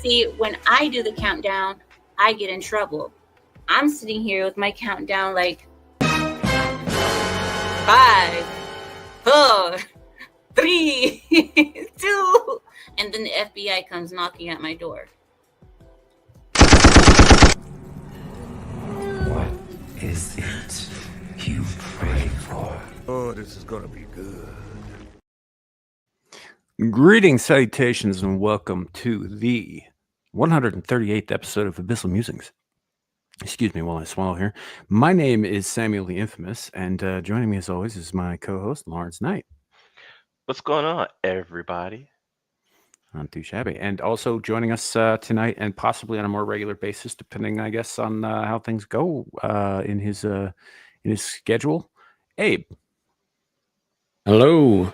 See, when I do the countdown, I get in trouble. I'm sitting here with my countdown like 5, 4, 3, 2, and then the FBI comes knocking at my door. What is it you pray for? Oh, this is gonna be good. Greetings, salutations, and welcome to the 138th episode of Abyssal Musings. Excuse me while I swallow here. My name is Samuel the Infamous, and joining me as always is my co-host, Lawrence Knight. What's going on, everybody? Not too shabby. And also joining us tonight, and possibly on a more regular basis, depending, I guess, on how things go in his schedule, Abe. Hello.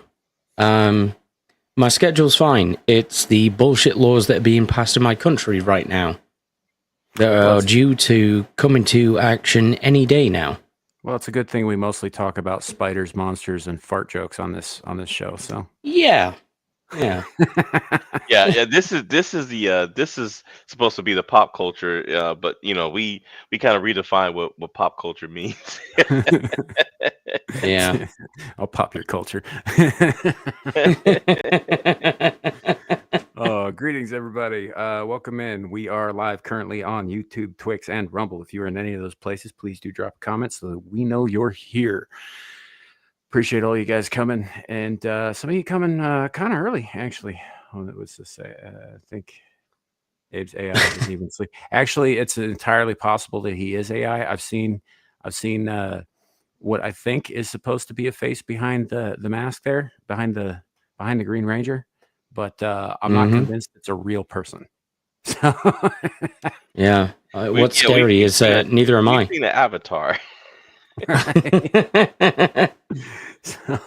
My schedule's fine. It's the bullshit laws that are being passed in my country right now that are due to come into action any day now. Well, it's a good thing we mostly talk about spiders, monsters, and fart jokes on this show. So yeah. Yeah. This is supposed to be the pop culture, but we kind of redefine what pop culture means. Yeah. I'll pop your culture. Greetings, everybody. Welcome in. We are live currently on YouTube, Twix, and Rumble. If you're in any of those places, please do drop comments so that we know you're here. Appreciate all you guys coming, and some of you coming kind of early, actually. What was to say? I think Abe's AI doesn't even sleep. Actually, it's entirely possible that he is AI. I've seen what I think is supposed to be a face behind the mask there, behind the Green Ranger, but I'm not convinced it's a real person. So yeah. What's scary is neither am I. We've seen the avatar. So,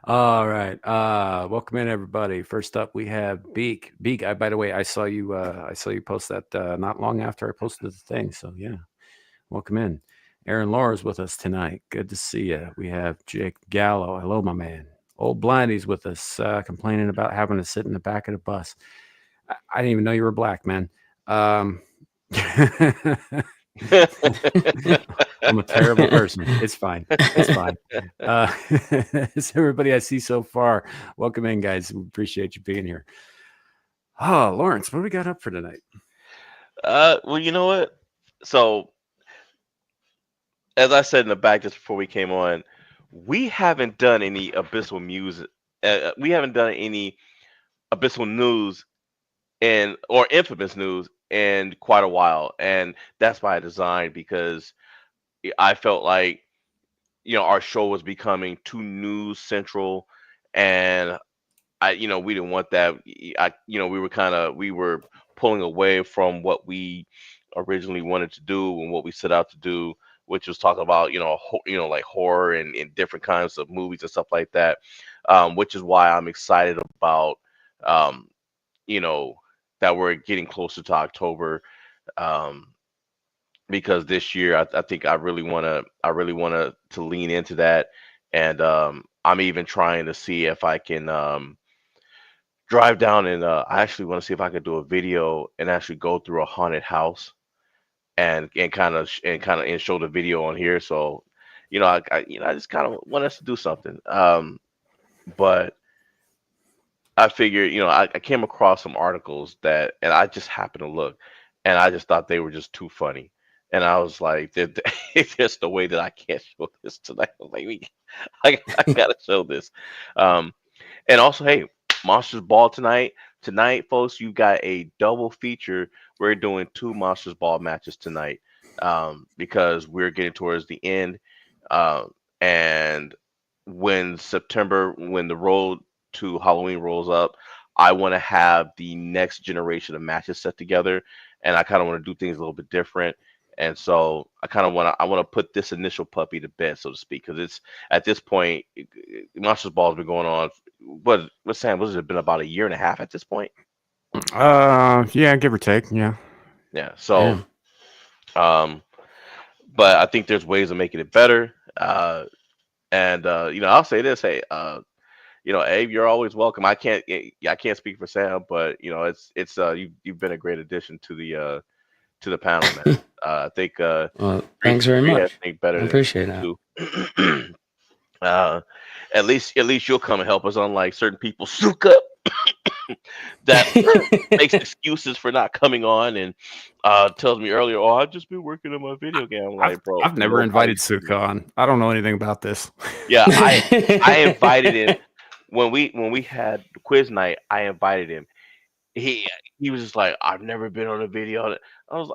all right. Welcome in, everybody. First up, we have Beak. Beak. By the way, I saw you post that not long after I posted the thing. So yeah, welcome in. Aaron Laura's with us tonight. Good to see you. We have Jake Gallo. Hello, my man. Old Blindy's with us, complaining about having to sit in the back of the bus. I didn't even know you were black, man. I'm a terrible person. It's fine. It's fine. It's everybody I see so far. Welcome in, guys. We appreciate you being here. Oh, Lawrence, what do we got up for tonight? Well, you know what? So, as I said in the back just before we came on, we haven't done any Abyssal music. We haven't done any Abyssal news or infamous news in quite a while, and that's by design because I felt like our show was becoming too news central, and we didn't want that. We were pulling away from what we originally wanted to do and what we set out to do, which was talk about like horror and different kinds of movies and stuff like that, which is why I'm excited about that we're getting closer to October, because this year I think I really want to lean into that, and I'm even trying to see if I can drive down and I actually want to see if I could do a video and actually go through a haunted house and kind of show the video on here. So I just kind of want us to do something, but I figured, I came across some articles and I just happened to look, and I just thought they were just too funny. And I was like, it's just the way that I can't show this tonight. I was like, I gotta show this. And also, hey, Monsters Ball tonight. Tonight, folks, you got a double feature. We're doing 2 Monsters Ball matches tonight, because we're getting towards the end. And when the road to Halloween rolls up, I want to have the next generation of matches set together, and I kind of want to do things a little bit different. And so I want to put this initial puppy to bed, so to speak, because it's at this point, Monsters Ball has been going on. What Sam? Was it been about 1.5 years at this point? Yeah, give or take. Yeah. So, but I think there's ways of making it better. And I'll say this: hey, Abe, you're always welcome. I can't speak for Sam, but it's you've been a great addition to the panel, man. I think Well, thanks very three has much. think better I than appreciate that. two. At least you'll come and help us, unlike certain people, Suka, that makes excuses for not coming on and tells me earlier, oh, I've just been working on my video game. I'm like, bro, I've never invited nobody's- Suka on. I don't know anything about this. Yeah, I invited him when we had the quiz night. I invited him. He was just like, I've never been on a video.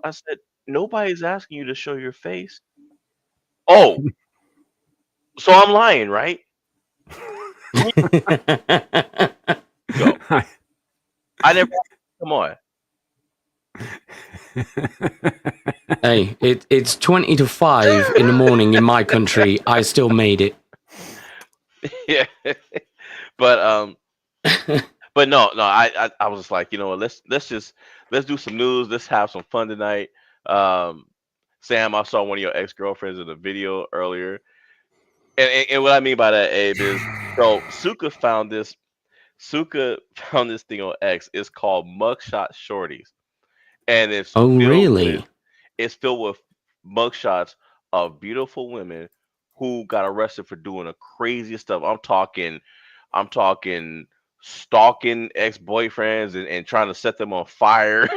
I said, nobody's asking you to show your face. Oh, so I'm lying, right? Go. I never. Come on. Hey, it's 20 to 5 in the morning in my country. I still made it. Yeah, but no. I was just like, let's do some news. Let's have some fun tonight. Sam, I saw one of your ex-girlfriends in a video earlier, and what I mean by that, Abe, is so Suka found this thing on X. It's called Mugshot Shorties, and Really? it's filled with mugshots of beautiful women who got arrested for doing the craziest stuff. I'm talking stalking ex-boyfriends and trying to set them on fire.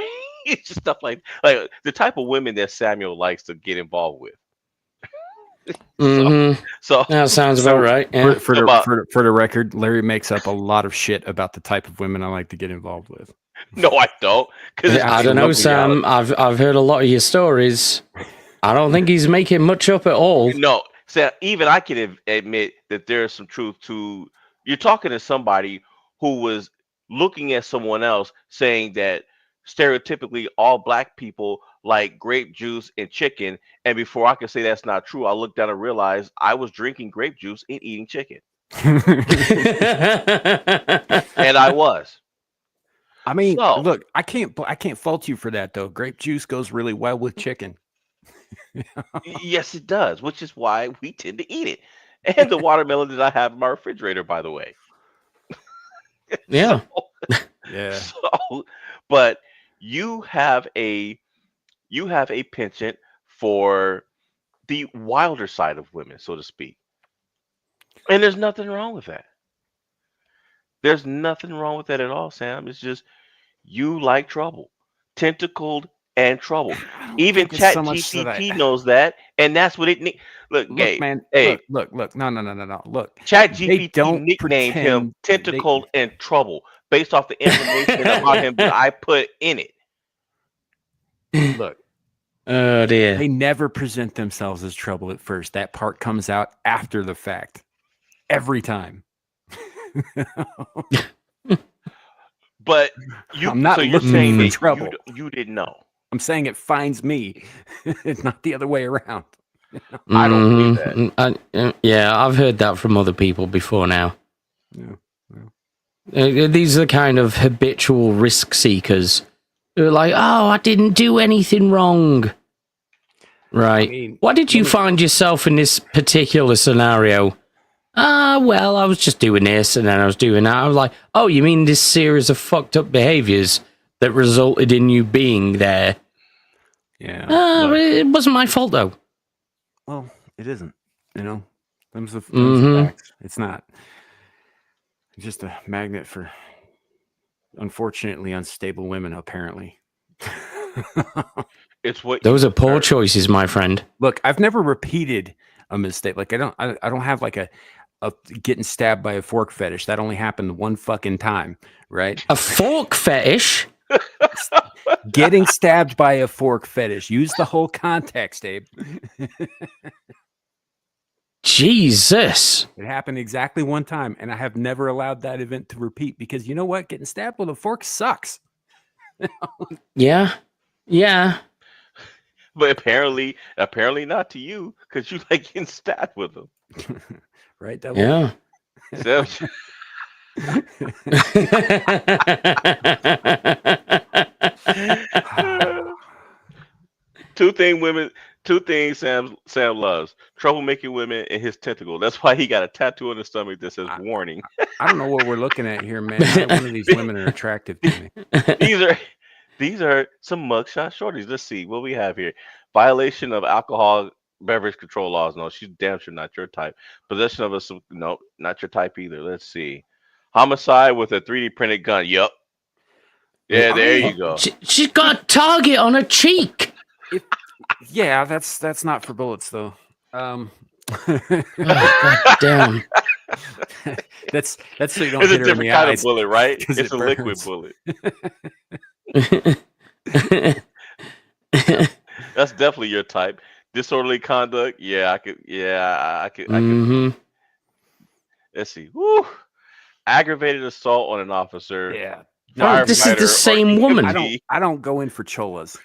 It's just stuff like the type of women that Samuel likes to get involved with. So That sounds about right. Yeah. For the record, Larry makes up a lot of shit about the type of women I like to get involved with. no, I don't. I don't know, Sam. I've heard a lot of your stories. I don't think he's making much up at all. No, Sam. Even I can admit that there is some truth to. You're talking to somebody who was looking at someone else saying that stereotypically all black people like grape juice and chicken, and before I could say that's not true, I looked down and realized I was drinking grape juice and eating chicken, and I was. I mean, So- look, I can't fault you for that though. Grape juice goes really well with chicken. Yes, it does, which is why we tend to eat it. And the watermelon that I have in my refrigerator, by the way. Yeah. Yeah. So, but you have a penchant for the wilder side of women, so to speak. And there's nothing wrong with that. There's nothing wrong with that at all, Sam. It's just you like trouble, tentacled and trouble. Even think it's so Chat much that GPT knows that, and that's what it needs. Look, Look, Gabe, man. hey, Look. No. Look. Chat They GPT don't nicknamed him pretend Tentacled and Trouble based off the information about him that I put in it. Look. Oh dear. They never present themselves as trouble at first. That part comes out after the fact. Every time. But you, I'm not so you're looking saying for that trouble. you didn't know. I'm saying it finds me. It's not the other way around. I don't believe that. Yeah, I've heard that from other people before now. Yeah. These are the kind of habitual risk seekers who are like, oh, I didn't do anything wrong. Right. I mean, Why did you find yourself in this particular scenario? Well, I was just doing this and then I was doing that. I was like, oh, you mean this series of fucked up behaviors that resulted in you being there? Yeah. But it wasn't my fault, though. Well, it isn't. Them's the Mhm. facts. It's not. It's just a magnet for unfortunately unstable women, apparently. It's what Those you are poor deserve. choices, my friend. Look, I've never repeated a mistake. Like I don't have like a getting stabbed by a fork fetish. That only happened one fucking time, right? A fork fetish? Getting stabbed by a fork fetish. Use the whole context, Abe. Jesus. It happened exactly one time, and I have never allowed that event to repeat because you know what? Getting stabbed with a fork sucks. Yeah. Yeah. But apparently not to you, because you like getting stabbed with them. Right, Devil? Yeah. So, Two things Sam loves: troublemaking women and his tentacle. That's why he got a tattoo on his stomach that says "warning." I don't know what we're looking at here, man. Neither one of these women are attractive to me. These are some mugshot shorties. Let's see what we have here. Violation of alcohol beverage control laws. No, she's damn sure not your type. Possession of no, not your type either. Let's see. Homicide with a 3D printed gun. Yup. Yeah, there you go. She's got a target on her cheek. Yeah, that's not for bullets though. Oh, God damn. That's so you don't It's a hit her in different the kind eyes of bullet, right? 'cause It's it a liquid burns. bullet. That's definitely your type. Disorderly conduct. Yeah, I could. Yeah, I could. Mhm. Let's see. Woo. Aggravated assault on an officer. Yeah. No, this is the firefighter, or same woman. I don't go in for cholas.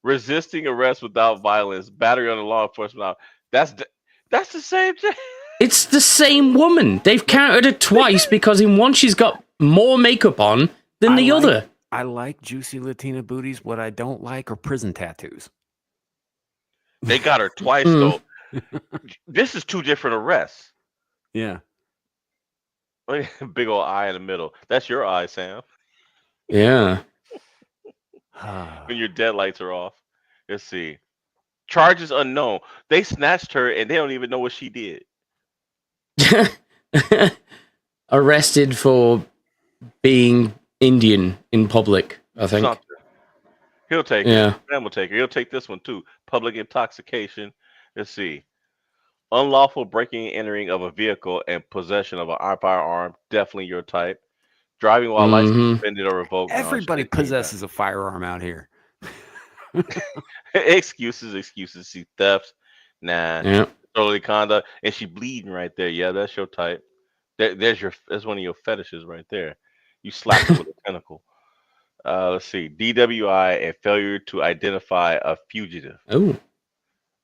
Resisting arrest without violence. Battery on the law enforcement. That's the same thing. It's the same woman. They've counted it twice because in one she's got more makeup on than the other. I like juicy Latina booties. What I don't like are prison tattoos. They got her twice though. This is two different arrests. Yeah. Big old eye in the middle. That's your eye, Sam. Yeah. When your deadlights are off. Let's see. Charges unknown. They snatched her and they don't even know what she did. Arrested for being Indian in public, I think. Something. He'll take Yeah. it. Sam will take it. He'll take this one too. Public intoxication. Let's see. Unlawful breaking and entering of a vehicle and possession of a firearm. Definitely your type. Driving while license suspended or revoked. No, Everybody possesses a firearm out here. excuses. See thefts. Nah. Yeah. Disorderly conduct. And she bleeding right there. Yeah, that's your type. That's one of your fetishes right there. You slapped her with a tentacle. Let's see. DWI and failure to identify a fugitive. Oh.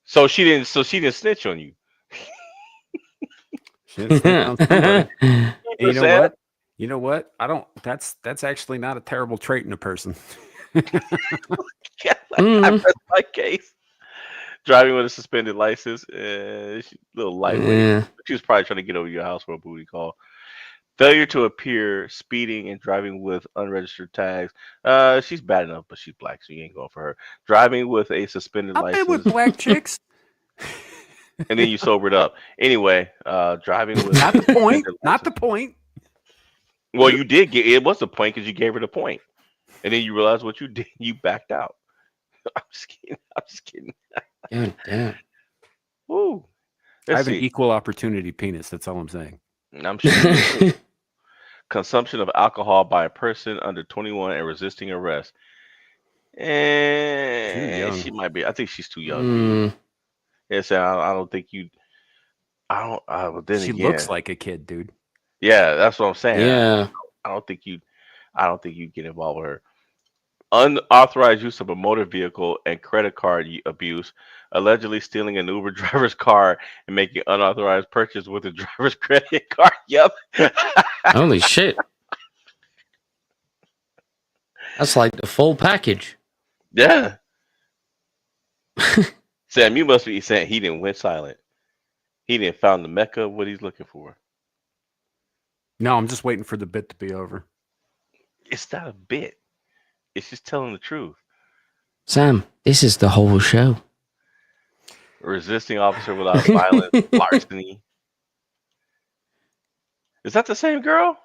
So she didn't snitch on you. She didn't snitch on somebody. And you know what? You know what? That's actually not a terrible trait in a person. Yeah, I pressed my case. Driving with a suspended license. She's a little lightweight. Yeah. She was probably trying to get over your house for a booty call. Failure to appear, speeding, and driving with unregistered tags. She's bad enough, but she's black, so you ain't going for her. Driving with a suspended I've license. been with black chicks. And then you sobered up. Anyway, driving with Not the point. Not the point. Well, you did get it. Was the point because you gave her the point, and then you realized what you did. You backed out. I'm just kidding. God damn. Woo. I have an equal opportunity penis. That's all I'm saying. I'm sure. Consumption of alcohol by a person under 21 and resisting arrest. And she might be. I think she's too young. Yes, I don't think you. I don't. But then she again, looks like a kid, dude. Yeah, that's what I'm saying. Yeah. I don't think you get involved with her. Unauthorized use of a motor vehicle and credit card abuse, allegedly stealing an Uber driver's car and making unauthorized purchase with a driver's credit card. Yep. Holy shit. That's like the full package. Yeah. Sam, you must be saying he didn't went silent. He didn't found the mecca of what he's looking for. No, I'm just waiting for the bit to be over. It's not a bit. It's just telling the truth. Sam, this is the whole show. Resisting officer without violence, larceny. Is that the same girl?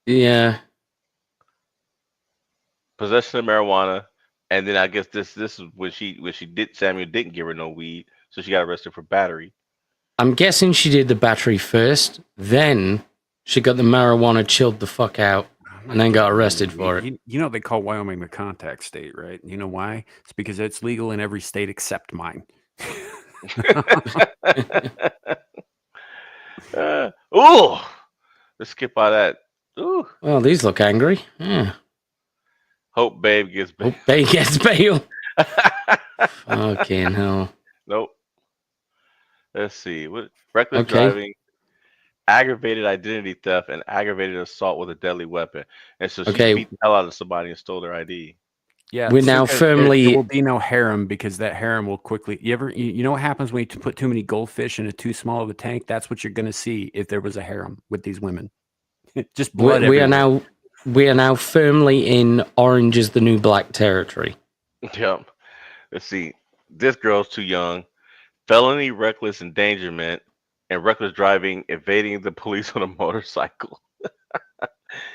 Yeah. Possession of marijuana, and then I guess this is when Samuel didn't give her no weed, so she got arrested for battery. I'm guessing she did the battery first, then she got the marijuana chilled the fuck out, and then got arrested for it. You know they call Wyoming the contact state, right? You know why? It's because it's legal in every state except mine. Ooh, let's skip by that. Ooh. Well, these look angry. Yeah. Hope Babe gets bail. Hope Babe gets bail. Fucking hell. Nope. Let's see. What reckless driving, aggravated identity theft, and aggravated assault with a deadly weapon. And so she beat the hell out of somebody and stole their ID. Yeah, We're so now there firmly. will be no harem because that harem will quickly. You know what happens when you put too many goldfish in a too small of a tank? That's what you're going to see if there was a harem with these women. Just blood We are everywhere. now firmly in Orange is the New Black territory. Yep. Let's see. This girl's too young. Felony reckless endangerment and reckless driving, evading the police on a motorcycle.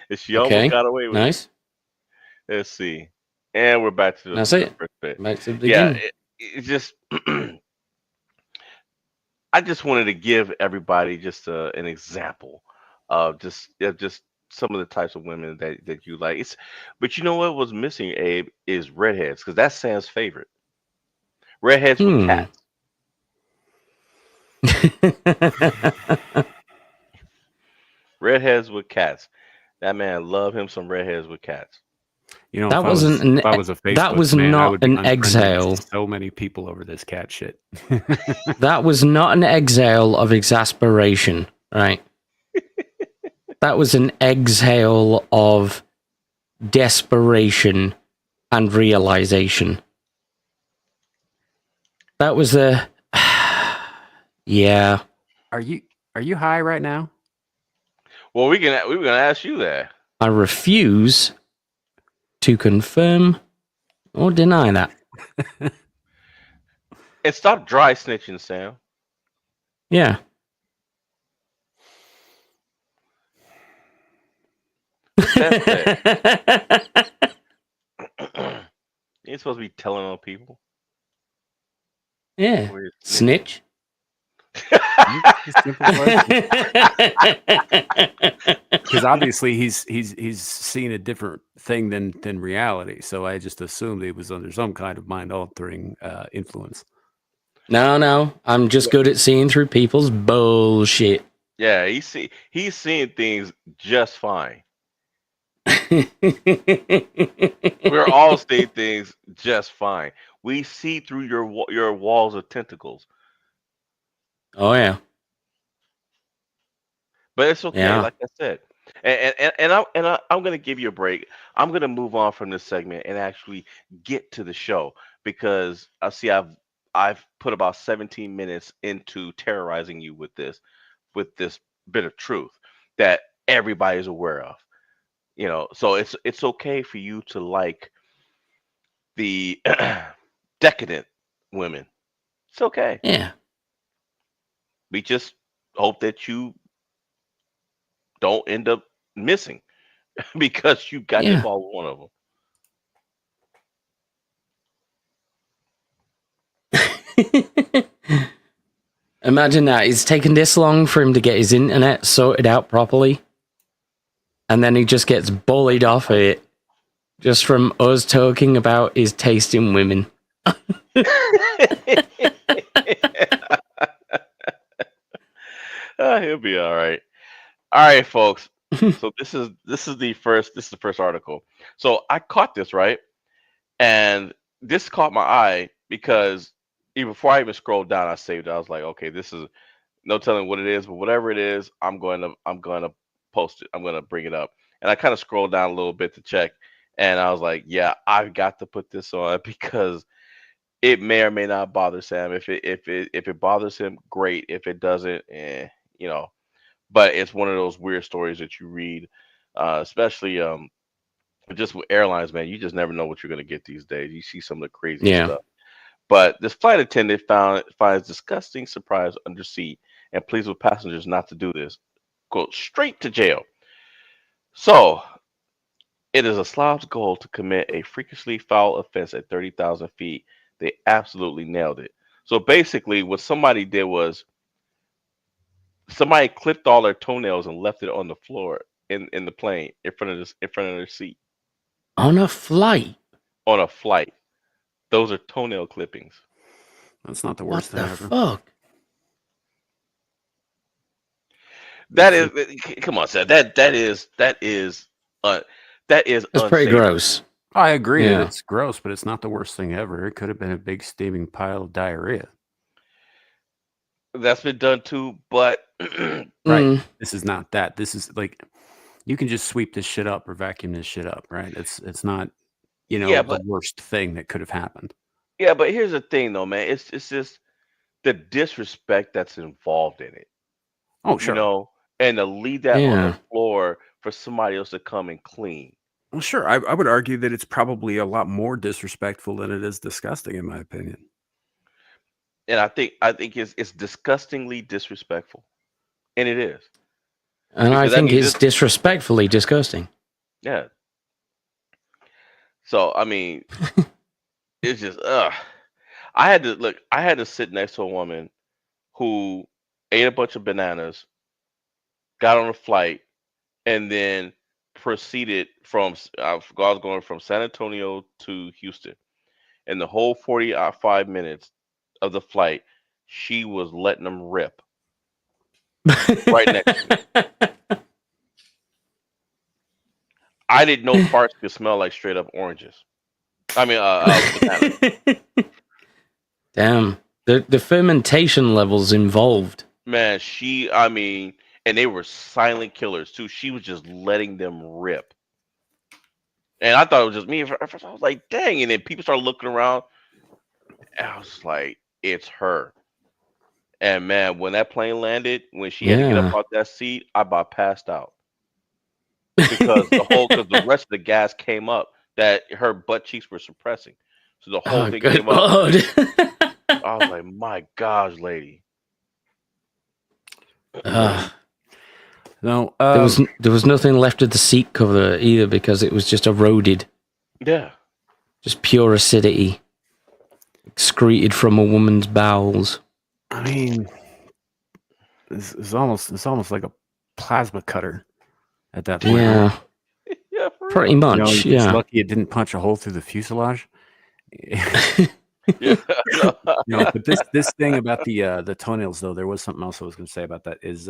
And she almost Okay, got away with it. nice. Let's see. And we're back to That's the it. first bit. Back to the Yeah, beginning. it just I just wanted to give everybody just an example of just some of the types of women that you like. But you know what was missing, Abe, is redheads because that's Sam's favorite. Redheads with Hmm. cats. Redheads with cats. That man love him some redheads with cats. You know, That wasn't an. if I was a That Facebook was man, I not would be an unfriending exhale. so many people over this cat shit. That was not an exhale of exasperation, right? That was an exhale of desperation and realization. That was the. Yeah. Are you high right now? Well, we were gonna ask you that. I refuse to confirm or deny that. And stop dry snitching, Sam. Yeah. With that said, you ain't supposed to be telling on people. Yeah. Where you're snitching. Snitch. Because obviously he's seen a different thing than reality. So I just assumed he was under some kind of mind altering influence. No. I'm just good at seeing through people's bullshit. Yeah, he's seeing things just fine. We're all seeing things just fine. We see through your walls of tentacles, Oh, yeah. but it's okay. Yeah. Like I said, I'm gonna give you a break. I'm gonna move on from this segment and actually get to the show because I see I've put about 17 minutes into terrorizing you with this bit of truth that everybody's aware of. You know, so it's okay for you to like the decadent women. It's okay. Yeah. We just hope that you don't end up missing because you got Yeah. involved with one of them. Imagine that. It's taken this long for him to get his internet sorted out properly. And then he just gets bullied off of it just from us talking about his taste in women. He'll be all right. All right, folks. So this is the first article. So I caught this right, and this caught my eye because even before I even scrolled down, I saved it. I was like, okay, this is no telling what it is, but whatever it is, I'm going to post it. I'm going to bring it up. And I kind of scrolled down a little bit to check, and I was like, yeah, I've got to put this on because it may or may not bother Sam. If it bothers him, great. If it doesn't, you know. But it's one of those weird stories that you read, especially just with airlines, man. You just never know what you're going to get these days. You see some of the craziest Yeah. stuff. But this flight attendant finds disgusting surprise under seat and pleads with passengers not to do this. Go straight to jail. So it is a slob's goal to commit a freakishly foul offense at 30,000 feet. They absolutely nailed it. So basically, what somebody did was somebody clipped all their toenails and left it on the floor in the plane in front of their seat On a flight. on a flight. Those are toenail clippings. That's not the What worst thing the ever. fuck? That is, come on, Seth. That is That's pretty unsavory. gross. I agree Yeah. that it's gross, but it's not the worst thing ever. It could have been a big steaming pile of diarrhea. That's been done too, but Right. Mm. This is not that. This is like you can just sweep this shit up or vacuum this shit up, right? It's not Yeah, the but worst thing that could have happened. here's the thing though, man. It's just the disrespect that's involved in it, Oh, you sure. know, and to leave that on the Yeah. floor for somebody else to come and clean. Well, sure. I would argue that it's probably a lot more disrespectful than it is disgusting, in my opinion. And I think it's disgustingly disrespectful, and it is And I because I think mean it's this, disrespectfully disgusting. yeah. So I mean, it's just I had to sit next to a woman who ate a bunch of bananas, got on a flight, and then proceeded from I was going from San Antonio to Houston, and the whole 45 minutes of the flight, she was letting them rip right next to me. I didn't know farts could smell like straight up oranges. I mean, bananas. Damn. The fermentation levels involved. Man, I mean, and they were silent killers too. She was just letting them rip. And I thought it was just me. At first I was like, dang. And then people started looking around. And I was like, it's her. And man, when that plane landed, when she had to get up Yeah. off that seat, I about passed out. Because the rest of the gas came up that her butt cheeks were suppressing. So the whole Oh, thing good came up. lord. I was like, my gosh, lady. No, there was nothing left of the seat cover either because it was just eroded. Yeah. Just pure acidity excreted from a woman's bowels. I mean, it's almost like a plasma cutter at that point. Yeah, Yeah, for pretty real. much. It's Yeah. lucky it didn't punch a hole through the fuselage. Yeah. But this thing about the toenails, though, there was something else I was going to say about that. Is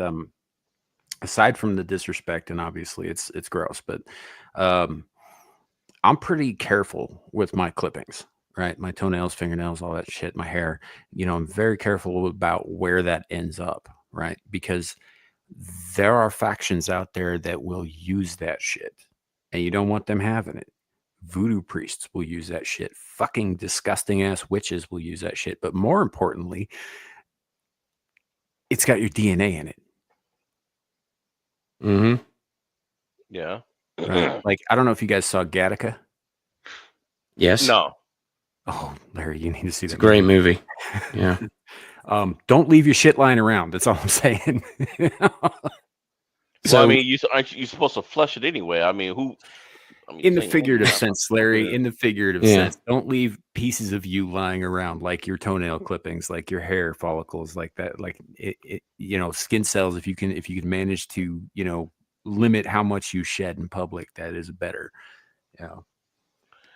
aside from the disrespect, and obviously it's gross, but I'm pretty careful with my clippings, right? My toenails, fingernails, all that shit, my hair. I'm very careful about where that ends up, right? Because there are factions out there that will use that shit, and you don't want them having it. Voodoo priests will use that shit. Fucking disgusting ass witches will use that shit. But more importantly, it's got your DNA in it. Mm-hmm. Yeah. Right? Like, I don't know if you guys saw Gattaca. Yes. No. Oh, Larry, you need to see It's a that great movie. Yeah. Don't leave your shit lying around. That's all I'm saying. Well, I mean, aren't you supposed to flush it anyway? I mean, in the saying, figurative yeah, sense, Larry, yeah. in the figurative Yeah. sense, don't leave pieces of you lying around, like your toenail clippings, like your hair follicles, like that, like skin cells. If you can manage to, limit how much you shed in public, that is better. Yeah.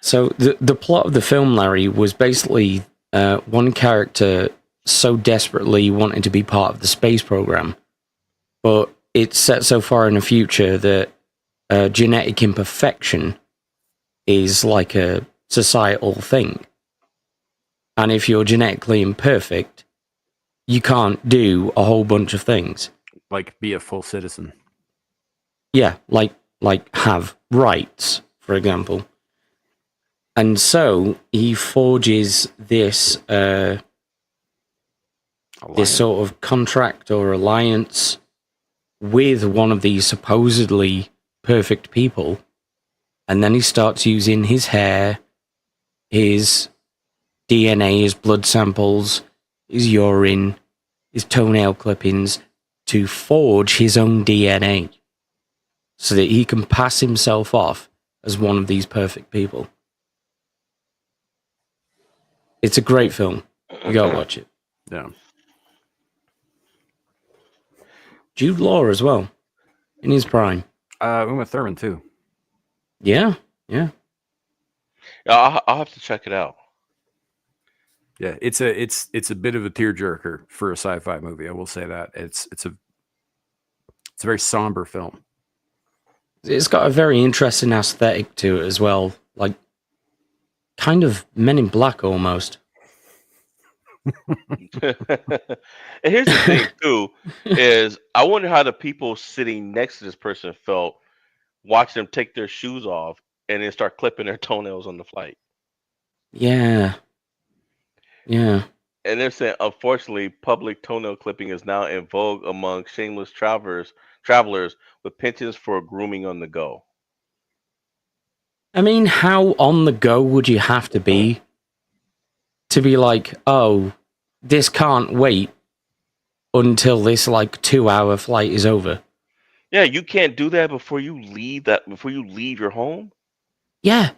So the plot of the film, Larry, was basically one character so desperately wanting to be part of the space program, but it's set so far in the future that genetic imperfection is like a societal thing. And if you're genetically imperfect, you can't do a whole bunch of things. Like be a full citizen. Yeah, like have rights, for example. And so he forges this sort of contract or alliance with one of these supposedly perfect people, and then he starts using his hair, his DNA, his blood samples, his urine, his toenail clippings to forge his own DNA so that he can pass himself off as one of these perfect people. It's a great film. You gotta watch it. Yeah. Jude Law as well, in his prime. Uma Thurman too. Yeah. I'll have to check it out. Yeah, it's a bit of a tearjerker for a sci-fi movie. I will say that it's a very somber film. It's got a very interesting aesthetic to it as well, like kind of Men in Black almost. And here's the thing too, is I wonder how the people sitting next to this person felt watching them take their shoes off and then start clipping their toenails on the flight. Yeah. And they're saying, unfortunately, public toenail clipping is now in vogue among shameless travelers with penchants for grooming on the go. I mean, how on the go would you have to be like, oh, this can't wait until this like 2-hour flight is over? Yeah, you can't do that before you leave your home. Yeah.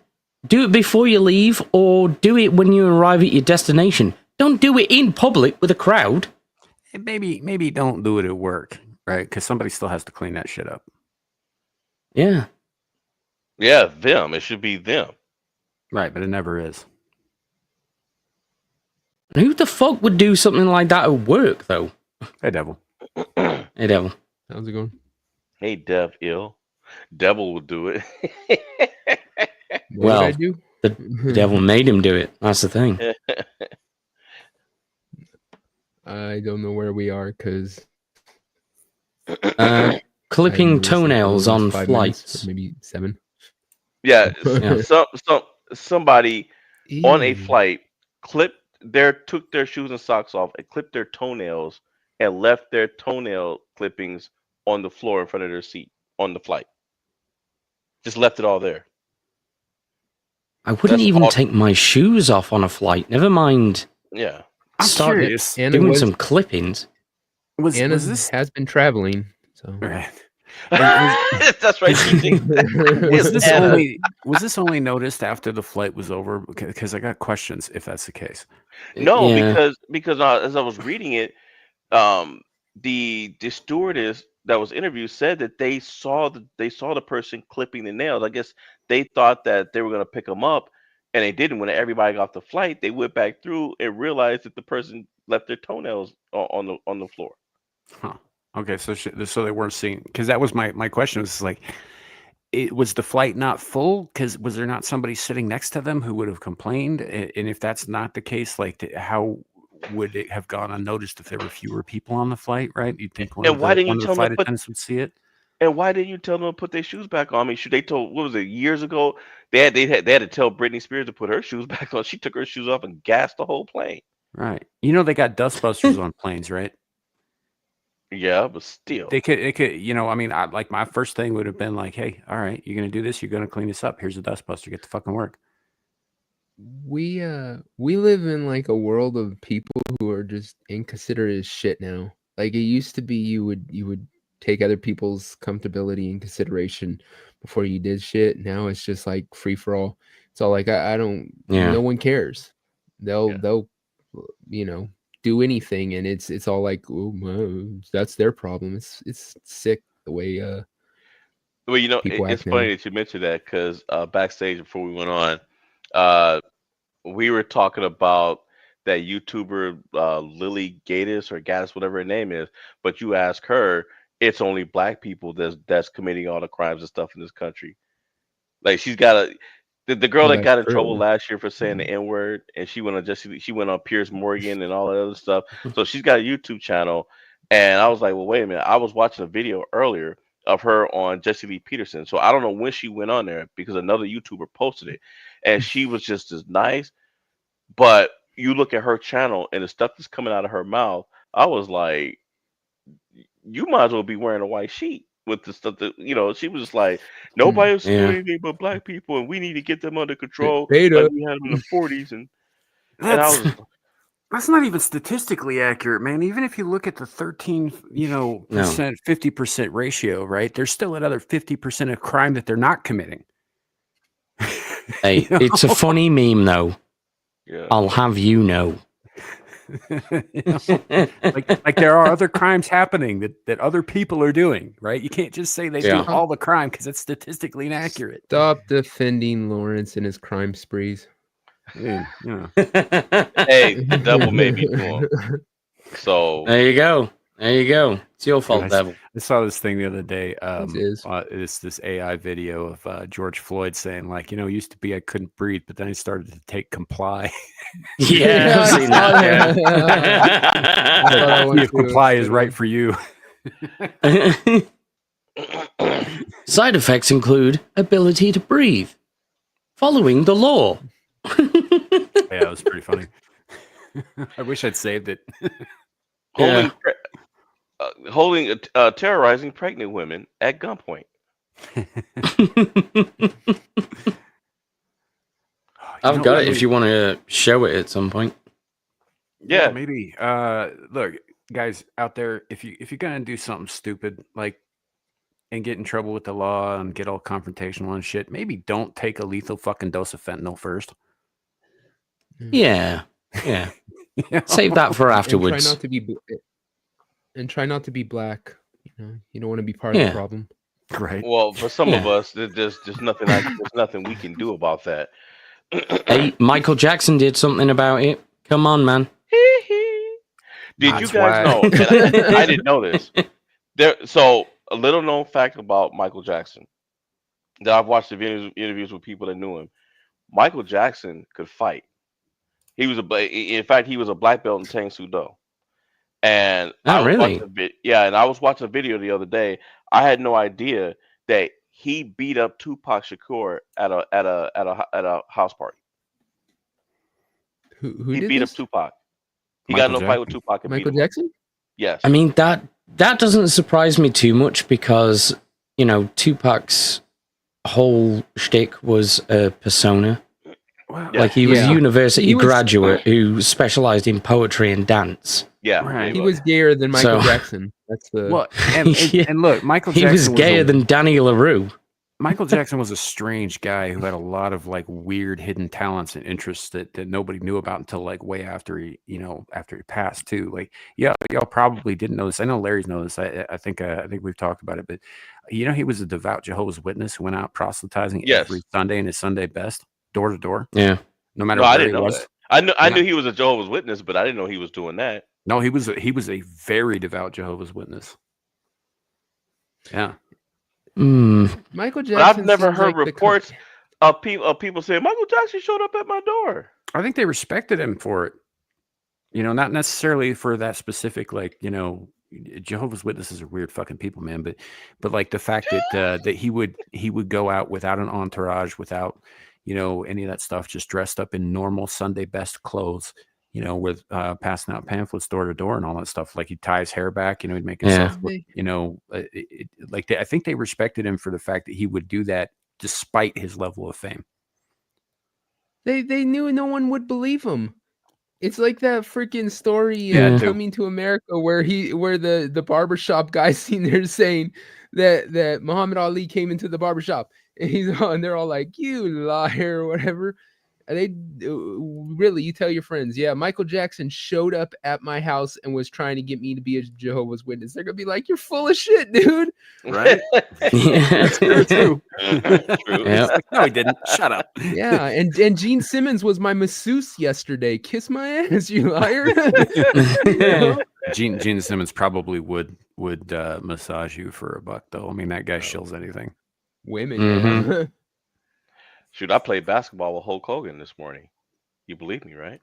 Do it before you leave, or do it when you arrive at your destination. Don't do it in public with a crowd. And maybe don't do it at work, right? Because somebody still has to clean that shit up. Yeah. Yeah, them. It should be them. Right, but it never is. Who the fuck would do something like that at work, though? Hey, Devil. Hey, Devil. How's it going? Hey, Devil will do it. What Well, did I do? The devil made him do it. That's the thing. I don't know where we are because Clipping toenails on flights. Maybe 7. Yeah, Yeah. somebody on a Ew. flight took their shoes and socks off and clipped their toenails and left their toenail clippings on the floor in front of their seat on the flight. Just left it all there. I wouldn't That's even awesome. take my shoes off on a flight. Never mind Yeah. I'm Start it. curious. Anna doing was, some clippings. Anna Was this has been traveling, so right? That's right. She thinks that. Was It's this Anna. only noticed after the flight was over? Because I got questions if that's the case. No, Yeah. because as I was reading it, the stewardess that was interviewed said that they saw the person clipping the nails. I guess they thought that they were going to pick them up, and they didn't. When everybody got off the flight, they went back through and realized that the person left their toenails on the floor. Huh. Okay, so they weren't seeing, because that was my question. Was like, was the flight not full? Because was there not somebody sitting next to them who would have complained? And if that's not the case, like, how would it have gone unnoticed if there were fewer people on the flight? Right? You'd think And why didn't you one of the tell them flight to put? attendants would see it. And why didn't you tell them to put their shoes back on? I mean, should they told what was it years ago? They had to tell Britney Spears to put her shoes back on. She took her shoes off and gassed the whole plane. Right. You know they got dustbusters on planes, right? Yeah, but still. It could, I mean, like my first thing would have been like, hey, all right, you're going to do this. You're going to clean this up. Here's a dustbuster. Get to fucking work. we live in like a world of people who are just inconsiderate as shit now. Like it used to be, you would take other people's comfortability in consideration before you did shit. Now it's just like free for all. It's all like I don't. Yeah. No one cares. They'll do anything, and it's all like, oh, well, that's their problem. It's sick the way Well, people it's act funny now. that you mentioned that because backstage before we went on, we were talking about that YouTuber Lily Gaddis, whatever her name is. But you ask her, it's only black people that's committing all the crimes and stuff in this country. Like she's got the girl Well, that got that's in trouble true. last year for saying the N word, and she went on Piers Morgan and all that other stuff. So she's got a YouTube channel, and I was like, well, wait a minute. I was watching a video earlier of her on Jesse Lee Peterson. So I don't know when she went on there because another YouTuber posted it, and she was just as nice. But you look at her channel and the stuff that's coming out of her mouth, I was like, you might as well be wearing a white sheet with the stuff that she was just like, nobody else is Yeah. doing anything but black people, and we need to get them under control Beta. like we had them in the 40s. And I That's was that's not even statistically accurate, man. Even if you look at the 13, percent, 50% ratio, right? There's still another 50% of crime that they're not committing. Hey, it's a funny meme, though. yeah. I'll have you know. like there are other crimes happening that other people are doing, right? You can't just say they Yeah. do all the crime because it's statistically inaccurate. Stop defending Lawrence and his crime sprees. Yeah, Hey, the devil made me do them. So There you go. It's your fault, Yes. devil. I saw this thing the other day. is. It's this AI video of George Floyd saying, like, it used to be I couldn't breathe, but then I started to take comply. Yeah, I've seen that. I thought I went If through comply it. is right for you. Yeah. Side effects include ability to breathe. Following the law. Yeah, it was pretty funny. I wish I'd saved it. Terrorizing pregnant women at gunpoint. I've got it if you want to show it at some point. Yeah. Maybe. Look, guys out there, if you're gonna do something stupid like and get in trouble with the law and get all confrontational and shit, maybe don't take a lethal fucking dose of fentanyl first. Yeah. You know? Save that for afterwards. And try not to be black. You don't want to be part of the problem. Right. Well, for some of us, there's nothing. There's nothing we can do about that. Hey, Michael Jackson did something about it. Come on, man. Did you guys know? I didn't know this. So a little known fact about Michael Jackson that I've watched the interviews with people that knew him. Michael Jackson could fight. In fact, he was a black belt in Tang Soo Do. And I was watching a video the other day. I had no idea that he beat up Tupac Shakur at a house party. Who he did beat this? up Tupac. He Michael got in a fight with Tupac. And Michael beat him. Jackson? Yes. I mean, that doesn't surprise me too much because, Tupac's whole shtick was a persona. Wow. Like he was a university graduate who specialized in poetry and dance. Yeah. Right. He was gayer than Michael Jackson. That's the Well, and look, Michael Jackson he was gayer than Danny LaRue. Michael Jackson was a strange guy who had a lot of like weird hidden talents and interests that nobody knew about until like way after he passed too. Like, y'all probably didn't know this. I know Larry's knows this. I think we've talked about it, but he was a devout Jehovah's Witness who went out proselytizing every Sunday in his Sunday best, door to door. Yeah. No matter I where didn't he know was. that. I knew he was a Jehovah's Witness, but I didn't know he was doing that. No, he was a very devout Jehovah's Witness. Yeah. Michael Jackson. But I've never heard reports of people saying Michael Jackson showed up at my door. I think they respected him for it. Not necessarily for that specific, Jehovah's Witnesses are weird fucking people, man. But like the fact that he would go out without an entourage, without any of that stuff, just dressed up in normal Sunday best clothes, with passing out pamphlets door to door and all that stuff. Like he'd tie his hair back, he'd make himself, I think they respected him for the fact that he would do that despite his level of fame. They knew no one would believe him. It's like that freaking story Coming to America where the barbershop guy seen there saying that Muhammad Ali came into the barbershop and they're all like, you liar or whatever. And they really, you tell your friends, Michael Jackson showed up at my house and was trying to get me to be a Jehovah's Witness. They're gonna be like, you're full of shit, dude. Right? That's true too. Like, no, he didn't. Shut up. Yeah, and Gene Simmons was my masseuse yesterday. Kiss my ass, you liar. Gene Simmons probably would massage you for $1 though. I mean, that guy shills anything. Women. Mm-hmm. Shoot, I played basketball with Hulk Hogan this morning. You believe me, right?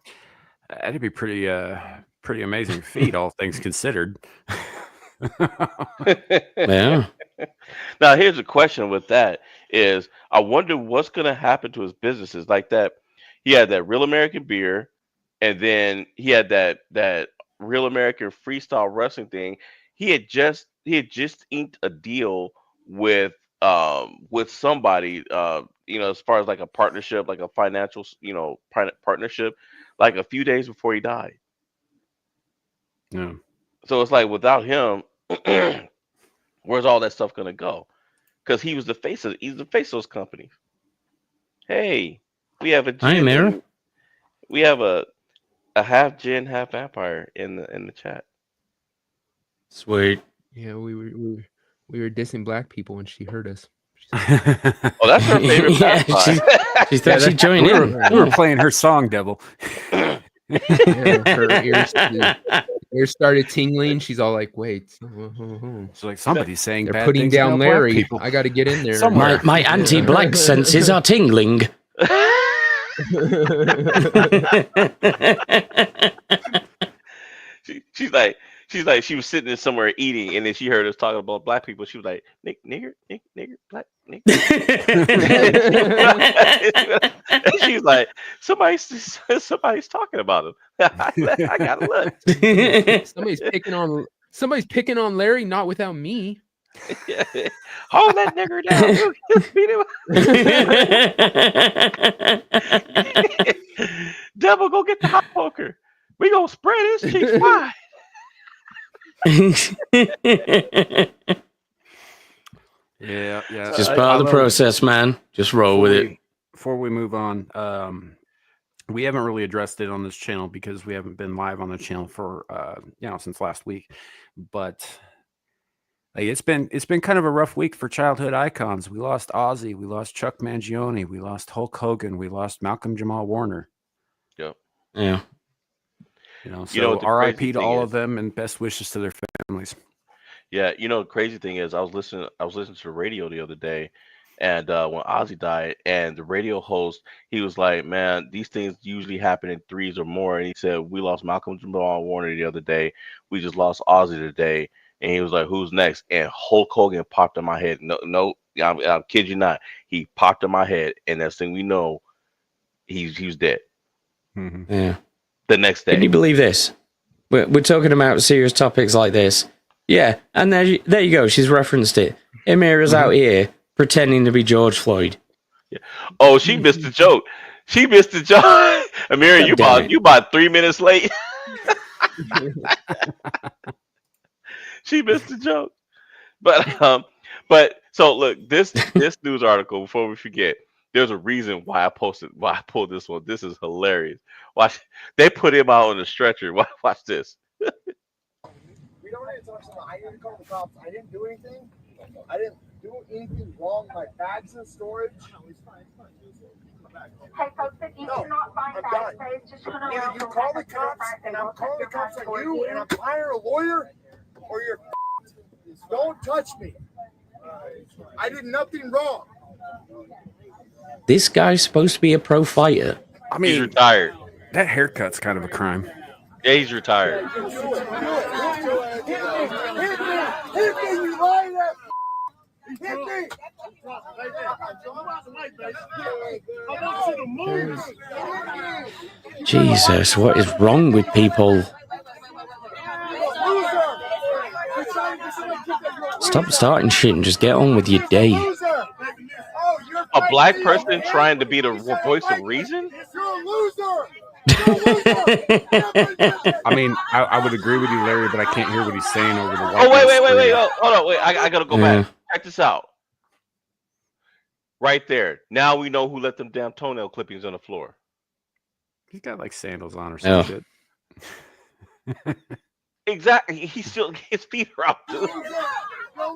That'd be pretty amazing feat, all things considered. Yeah. Now, here's a question with that is, I wonder what's going to happen to his businesses like that. He had that Real American Beer, and then he had that Real American Freestyle Wrestling thing. He had just inked a deal with somebody, as far as like a partnership, like a financial, partnership, like a few days before he died. Yeah. So it's like without him, where's all that stuff gonna go? Because he's the face of those companies. Hey, we have a gin, we have a half gin, half vampire in the chat. Sweet. Yeah, we were dissing black people and she heard us. Oh, that's her favorite. She thought she'd join in. We were playing her song, Devil. Her ears started tingling. She's all like, "Wait." So like somebody's saying they're bad putting things down about black Larry. people. I got to get in there. My anti-black senses are tingling. She's like, she's like, she was sitting there somewhere eating, and then she heard us talking about black people. She was like, nigger, black, nigger. And she's like, somebody's talking about him. I gotta look. Somebody's picking on Larry, not without me. Hold that nigger down. Devil, go get the hot poker. We gonna spread his cheeks wide. Yeah. Just part of the process, man. Just roll with it. Before we move on, we haven't really addressed it on this channel because we haven't been live on the channel for since last week. But like it's been kind of a rough week for childhood icons. We lost Ozzy, we lost Chuck Mangione, we lost Hulk Hogan, we lost Malcolm Jamal Warner. Yep. Yeah. So RIP to all of them and best wishes to their families. Yeah, the crazy thing is I was listening to the radio the other day, and when Ozzy died, and the radio host, he was like, man, these things usually happen in threes or more. And he said, we lost Malcolm Jamal Warner the other day. We just lost Ozzy today. And he was like, who's next? And Hulk Hogan popped in my head. No, I'm kid you not. He popped in my head, and next thing we know, he was dead. Mm-hmm. Yeah. The next day. Can you believe this? We're talking about serious topics like this. Yeah, and there you go. She's referenced it. Amira's out here pretending to be George Floyd. Yeah. Oh, she missed the joke. Amira, you about 3 minutes late. She missed the joke. But so look, this news article, before we forget, there's a reason why I pulled this one. This is hilarious. Watch, they put him out on the stretcher. Watch this. We don't need to talk about. I didn't call the cops. I didn't do anything. I didn't do anything wrong. My bag's in storage. It's fine. Hey folks, if you cannot find bags, please just turn around. Either you call the cops, and I'm calling the cops on you, and I'm hiring a lawyer, or you're. Don't touch me. I did nothing wrong. This guy's supposed to be a pro fighter. I mean, he's retired. That haircut's kind of a crime. Yeah, he's retired. Hit me, you lying at hit me. Jesus, what is wrong with people? Stop starting shit and just get on with your day. A black person trying to be the voice of reason? You're a loser. I mean, I would agree with you, Larry, but I can't hear what he's saying over the white. Oh, wait. Oh, hold on. Wait, I got to go back. Check this out. Right there. Now we know who let them damn toenail clippings on the floor. He's got like sandals on or some shit. Exactly. His feet are out, dude.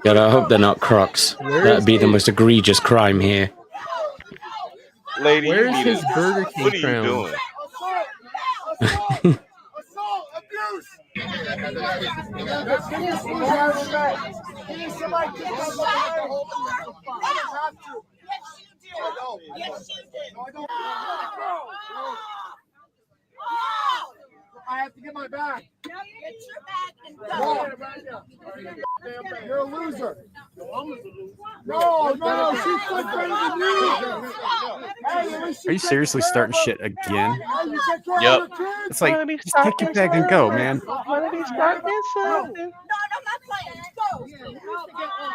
God, I hope they're not Crocs. That'd be the most egregious crime here. Lady, where's his Burger King what are crown? you doing? Assault, I have to get my bag. Get your bag and go. You're a loser. No, she's frustrated with you. Are you seriously starting shit again? Yep. It's like, just take your bag and go, man. No, I'm not playing. Go.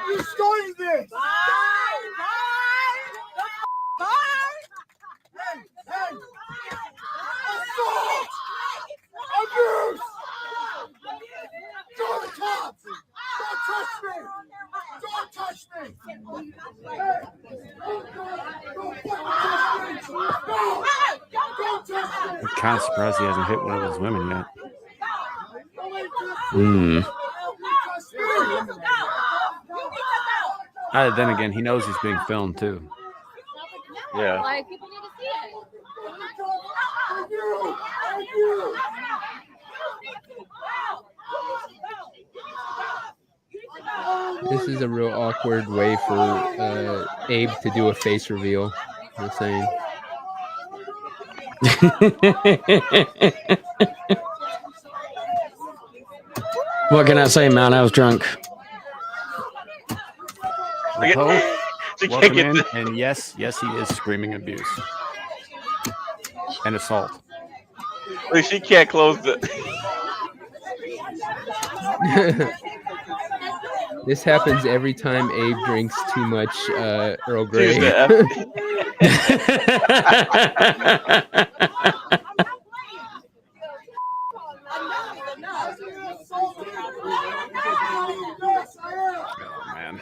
You started this. Bye. Hey. Assault! Abuse! Go to the cops! Don't touch me! Don't touch me! Hey! Don't touch me! I'm kind of surprised he hasn't hit one of those women yet. Then again, he knows he's being filmed too. Yeah. Like, people need to see it. This is a real awkward way for Abe to do a face reveal. I'm saying. What can I say, man? I was drunk. Rapo, She can't welcome get in, the- and yes, he is screaming abuse and assault. Like, she can't close the. This happens every time Abe drinks too much Earl Choose Grey. the Oh man.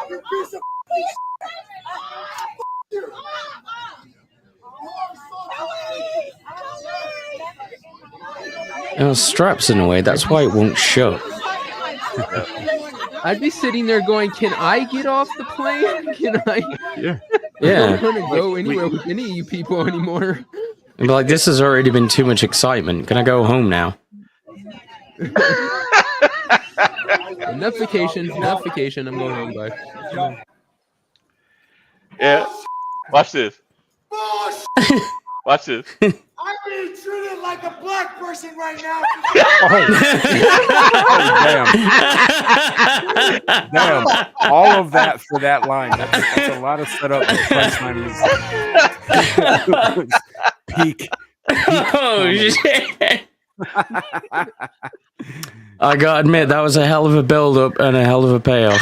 You piece of you. Straps in a way. That's why it won't shut. I'd be sitting there going, "Can I get off the plane? Can I?" Yeah. I Yeah. don't want to go anywhere with any of you people anymore. And be like, this has already been too much excitement. Can I go home now? Enough vacation. I'm going home. Bye. Yeah. Watch this. Watch this. I'm being treated like a black person right now. Damn. All of that for that line. That's a lot of setup. The punchline was peak. Oh, shit. I gotta admit, that was a hell of a build-up and a hell of a payoff.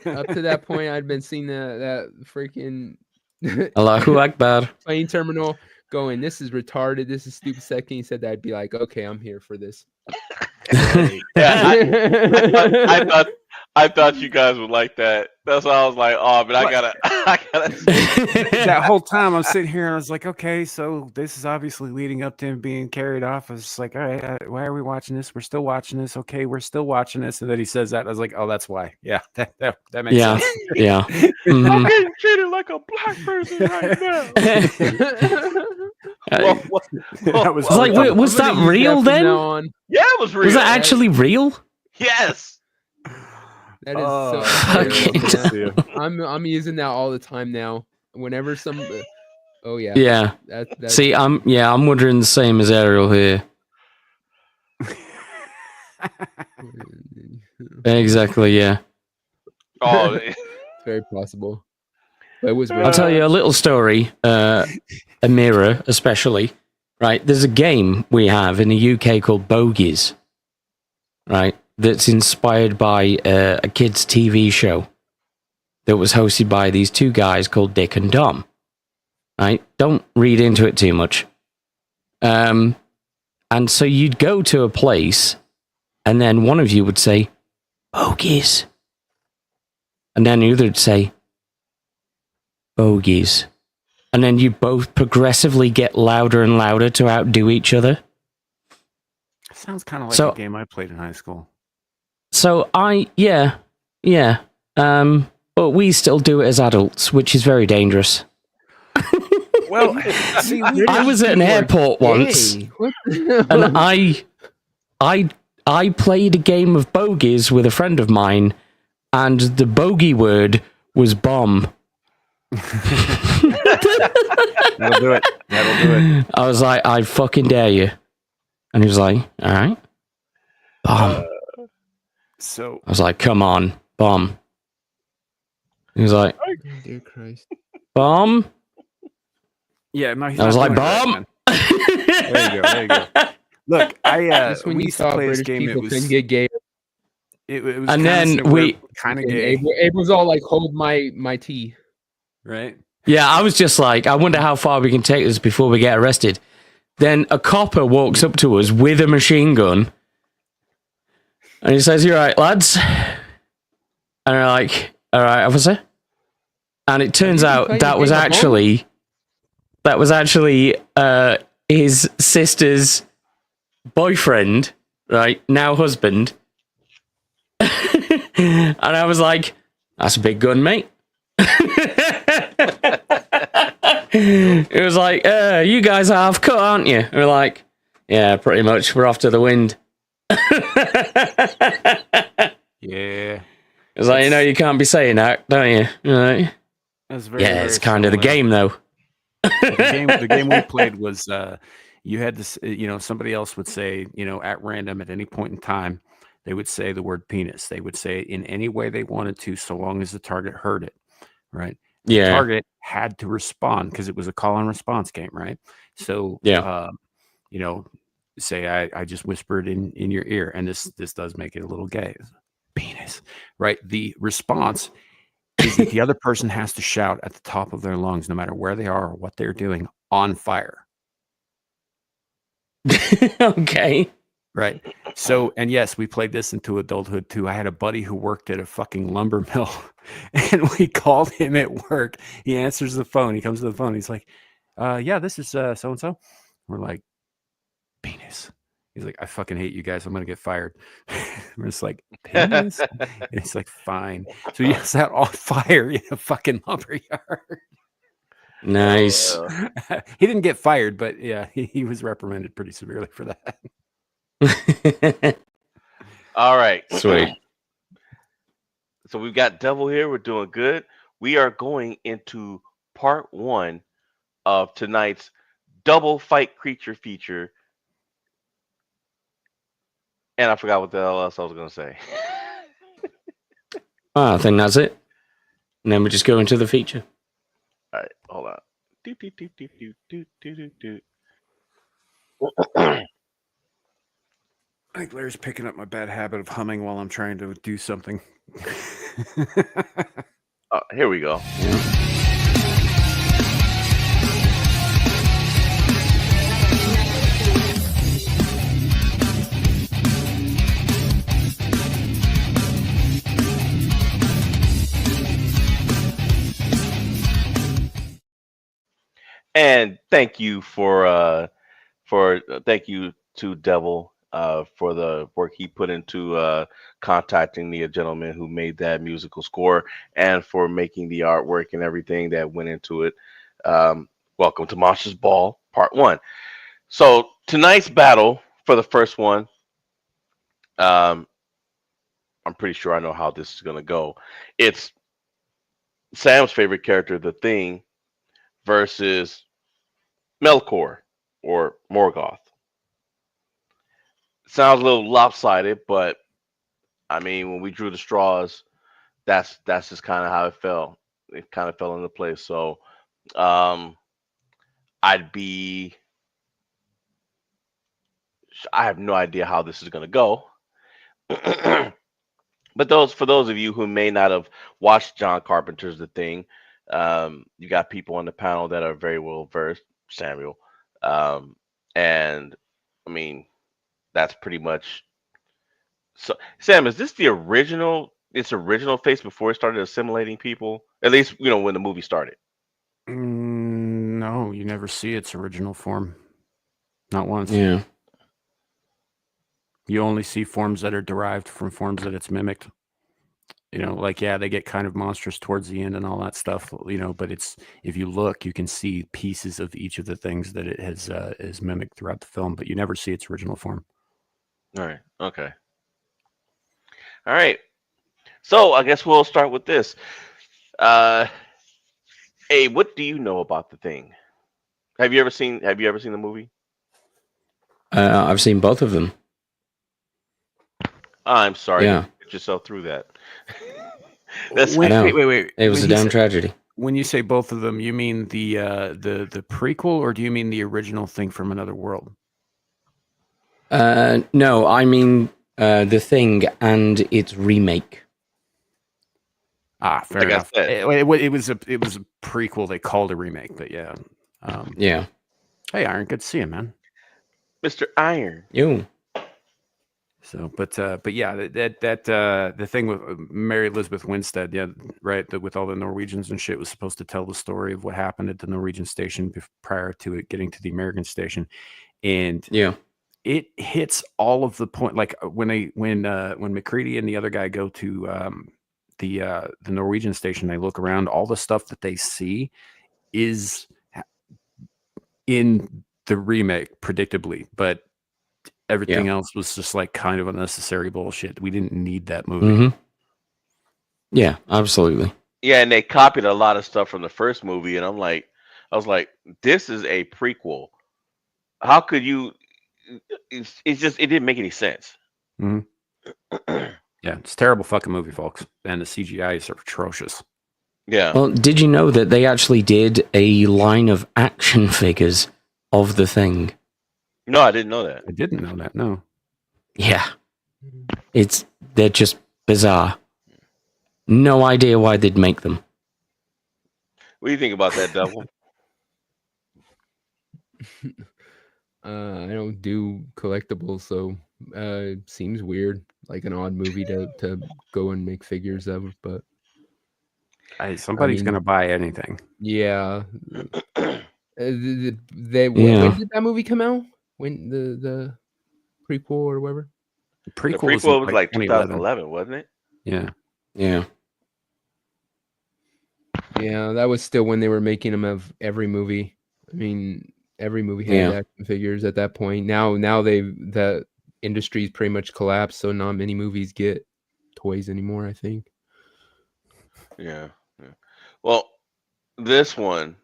Up to that point, I'd been seeing that freaking Allahu Akbar. plane terminal going, "This is retarded. This is stupid." Second, he said that, I'd be like, "Okay, I'm here for this." Yeah, I thought you guys would like that. That's why I was like, oh, but I gotta. That whole time I'm sitting here and I was like, okay, so this is obviously leading up to him being carried off. I was just like, all right, why are we watching this? We're still watching this. Okay, we're still watching this. And then he says that. I was like, oh, that's why. Yeah, that makes Yeah, sense. yeah. I'm Mhm. getting treated like a black person right now. That was It's like, wait, was that real then? Yeah, it was real. Was that actually real? Yes. That is Okay. so. I'm using that all the time now. Whenever some. Oh yeah. Yeah. That's See, I'm wondering the same as Ariel here. Exactly. Yeah. Oh, it's very possible. But it was. I'll tell you a little story. Amira, especially. Right. There's a game we have in the UK called Bogies. Right. That's inspired by a kids' TV show that was hosted by these two guys called Dick and Dom. Right? Don't read into it too much. And so you'd go to a place, and then one of you would say, "Bogies," and then the other would say, "Bogies," and then you both progressively get louder and louder to outdo each other. Sounds kind of like a game I played in high school. So yeah. But we still do it as adults, which is very dangerous. Well, see, I was at an airport once, and I played a game of bogies with a friend of mine, and the bogey word was bomb. That'll do it. I was like, I fucking dare you. And he was like, all right. Bomb. So I was like, come on, bomb. He was like, dear Christ. Bomb? Yeah, no, he's I was not like, doing it bomb? right, there you go. Look, Just when we you used to thought play this British game. people couldn't get gay. It was And kinda then similar, we- kind of And gay, Abe was all like, "Hold my tea." right? Yeah, I was just like, I wonder how far we can take this before we get arrested. Then a copper walks up to us with a machine gun. And he says, "You right, lads?" And we're like, "All right, officer." And it turns out that was actually his sister's boyfriend, right? Now husband. And I was like, "That's a big gun, mate." It was like, "You guys are half cut, aren't you?" And we're like, "Yeah, pretty much. We're off to the wind." Yeah. It was like, you can't be saying that, don't you? Right? That's very, Yeah, very it's kind of the similar. game, though. The game we played was you had this, somebody else would say, at random at any point in time, they would say the word penis. They would say it in any way they wanted to, so long as the target heard it, right? The Yeah. target had to respond because it was a call and response game, right? So, Yeah. say I just whispered in your ear, and this does make it a little gay. Penis, right? The response is that the other person has to shout at the top of their lungs, no matter where they are or what they're doing, on fire. Okay. Right. So, and yes, we played this into adulthood too. I had a buddy who worked at a fucking lumber mill, and we called him at work. He answers the phone. He comes to the phone. He's like, yeah, this is so and so. We're like, penis. He's like, I fucking hate you guys. I'm gonna get fired. We're just like, penis. And he's like, fine. So he yells out on fire in a fucking lumber yard. Nice. He didn't get fired, but yeah, he was reprimanded pretty severely for that. All right. Sweet. So we've got Devil here. We're doing good. We are going into part 1 of tonight's double fight creature feature. And I forgot what the hell else I was going to say. I think that's it. And then we just go into the feature. All right, hold on. Do, do, do, do, do, do, do, do. I think Larry's picking up my bad habit of humming while I'm trying to do something. Here we go. And thank you thank you to Devil for the work he put into contacting the gentleman who made that musical score and for making the artwork and everything that went into it. Welcome to Monsters Ball Part 1. So tonight's battle for the first one, I'm pretty sure I know how this is going to go. It's Sam's favorite character, The Thing, versus Melkor or Morgoth. Sounds a little lopsided, but I mean, when we drew the straws, that's just kind of how it fell. It kind of fell into place. So, I have no idea how this is going to go. But for those of you who may not have watched John Carpenter's The Thing, you got people on the panel that are very well versed. Samuel, and I mean, that's pretty much. So, Sam, is this the original? Its original face before it started assimilating people? At least when the movie started. No, you never see its original form. Not once. Yeah. You only see forms that are derived from forms that it's mimicked. They get kind of monstrous towards the end and all that stuff, but if you look, you can see pieces of each of the things that it has is mimicked throughout the film, but you never see its original form. All right. Okay. All right. So I guess we'll start with this. Hey, what do you know about The Thing? Have you ever seen the movie? I've seen both of them. I'm sorry. Yeah. Get yourself through that. Wait. It was a damn tragedy. When you say both of them, you mean the prequel, or do you mean the original Thing from Another World? No, I mean The Thing and its remake. Fair enough. It was a prequel. They called a remake, but yeah. Yeah. Hey, Iron, good to see you, man. Mr. Iron. You. So, but yeah, that the thing with Mary Elizabeth Winstead, yeah, right, with all the Norwegians and shit, was supposed to tell the story of what happened at the Norwegian station prior to it getting to the American station, and yeah, it hits all of the point. Like when McCready and the other guy go to the Norwegian station, they look around, all the stuff that they see is in the remake, predictably, but everything else was just like kind of unnecessary bullshit. We didn't need that movie. Mm-hmm. Yeah, absolutely. Yeah, and they copied a lot of stuff from the first movie, and I was like, this is a prequel. how could you? It's just it didn't make any sense. Mhm. Yeah, it's a terrible fucking movie, folks, and the CGI is atrocious. Yeah. Well, did you know that they actually did a line of action figures of the Thing? No, I didn't know that. I didn't know that. No. Yeah, they're just bizarre. No idea why they'd make them. What do you think about that, Devil? I don't do collectibles, so it seems weird, like an odd movie to go and make figures of. But Somebody's mean- gonna buy anything. yeah, when Yeah. did that movie come out? When the prequel or whatever? The The prequel prequel was was like 2011. 2011, wasn't it? Yeah. Yeah. Yeah, that was still when they were making them of every movie. I mean, every movie had Yeah. action figures at that point. Now the industry's pretty much collapsed, so not many movies get toys anymore, I think. Yeah. Well, this one.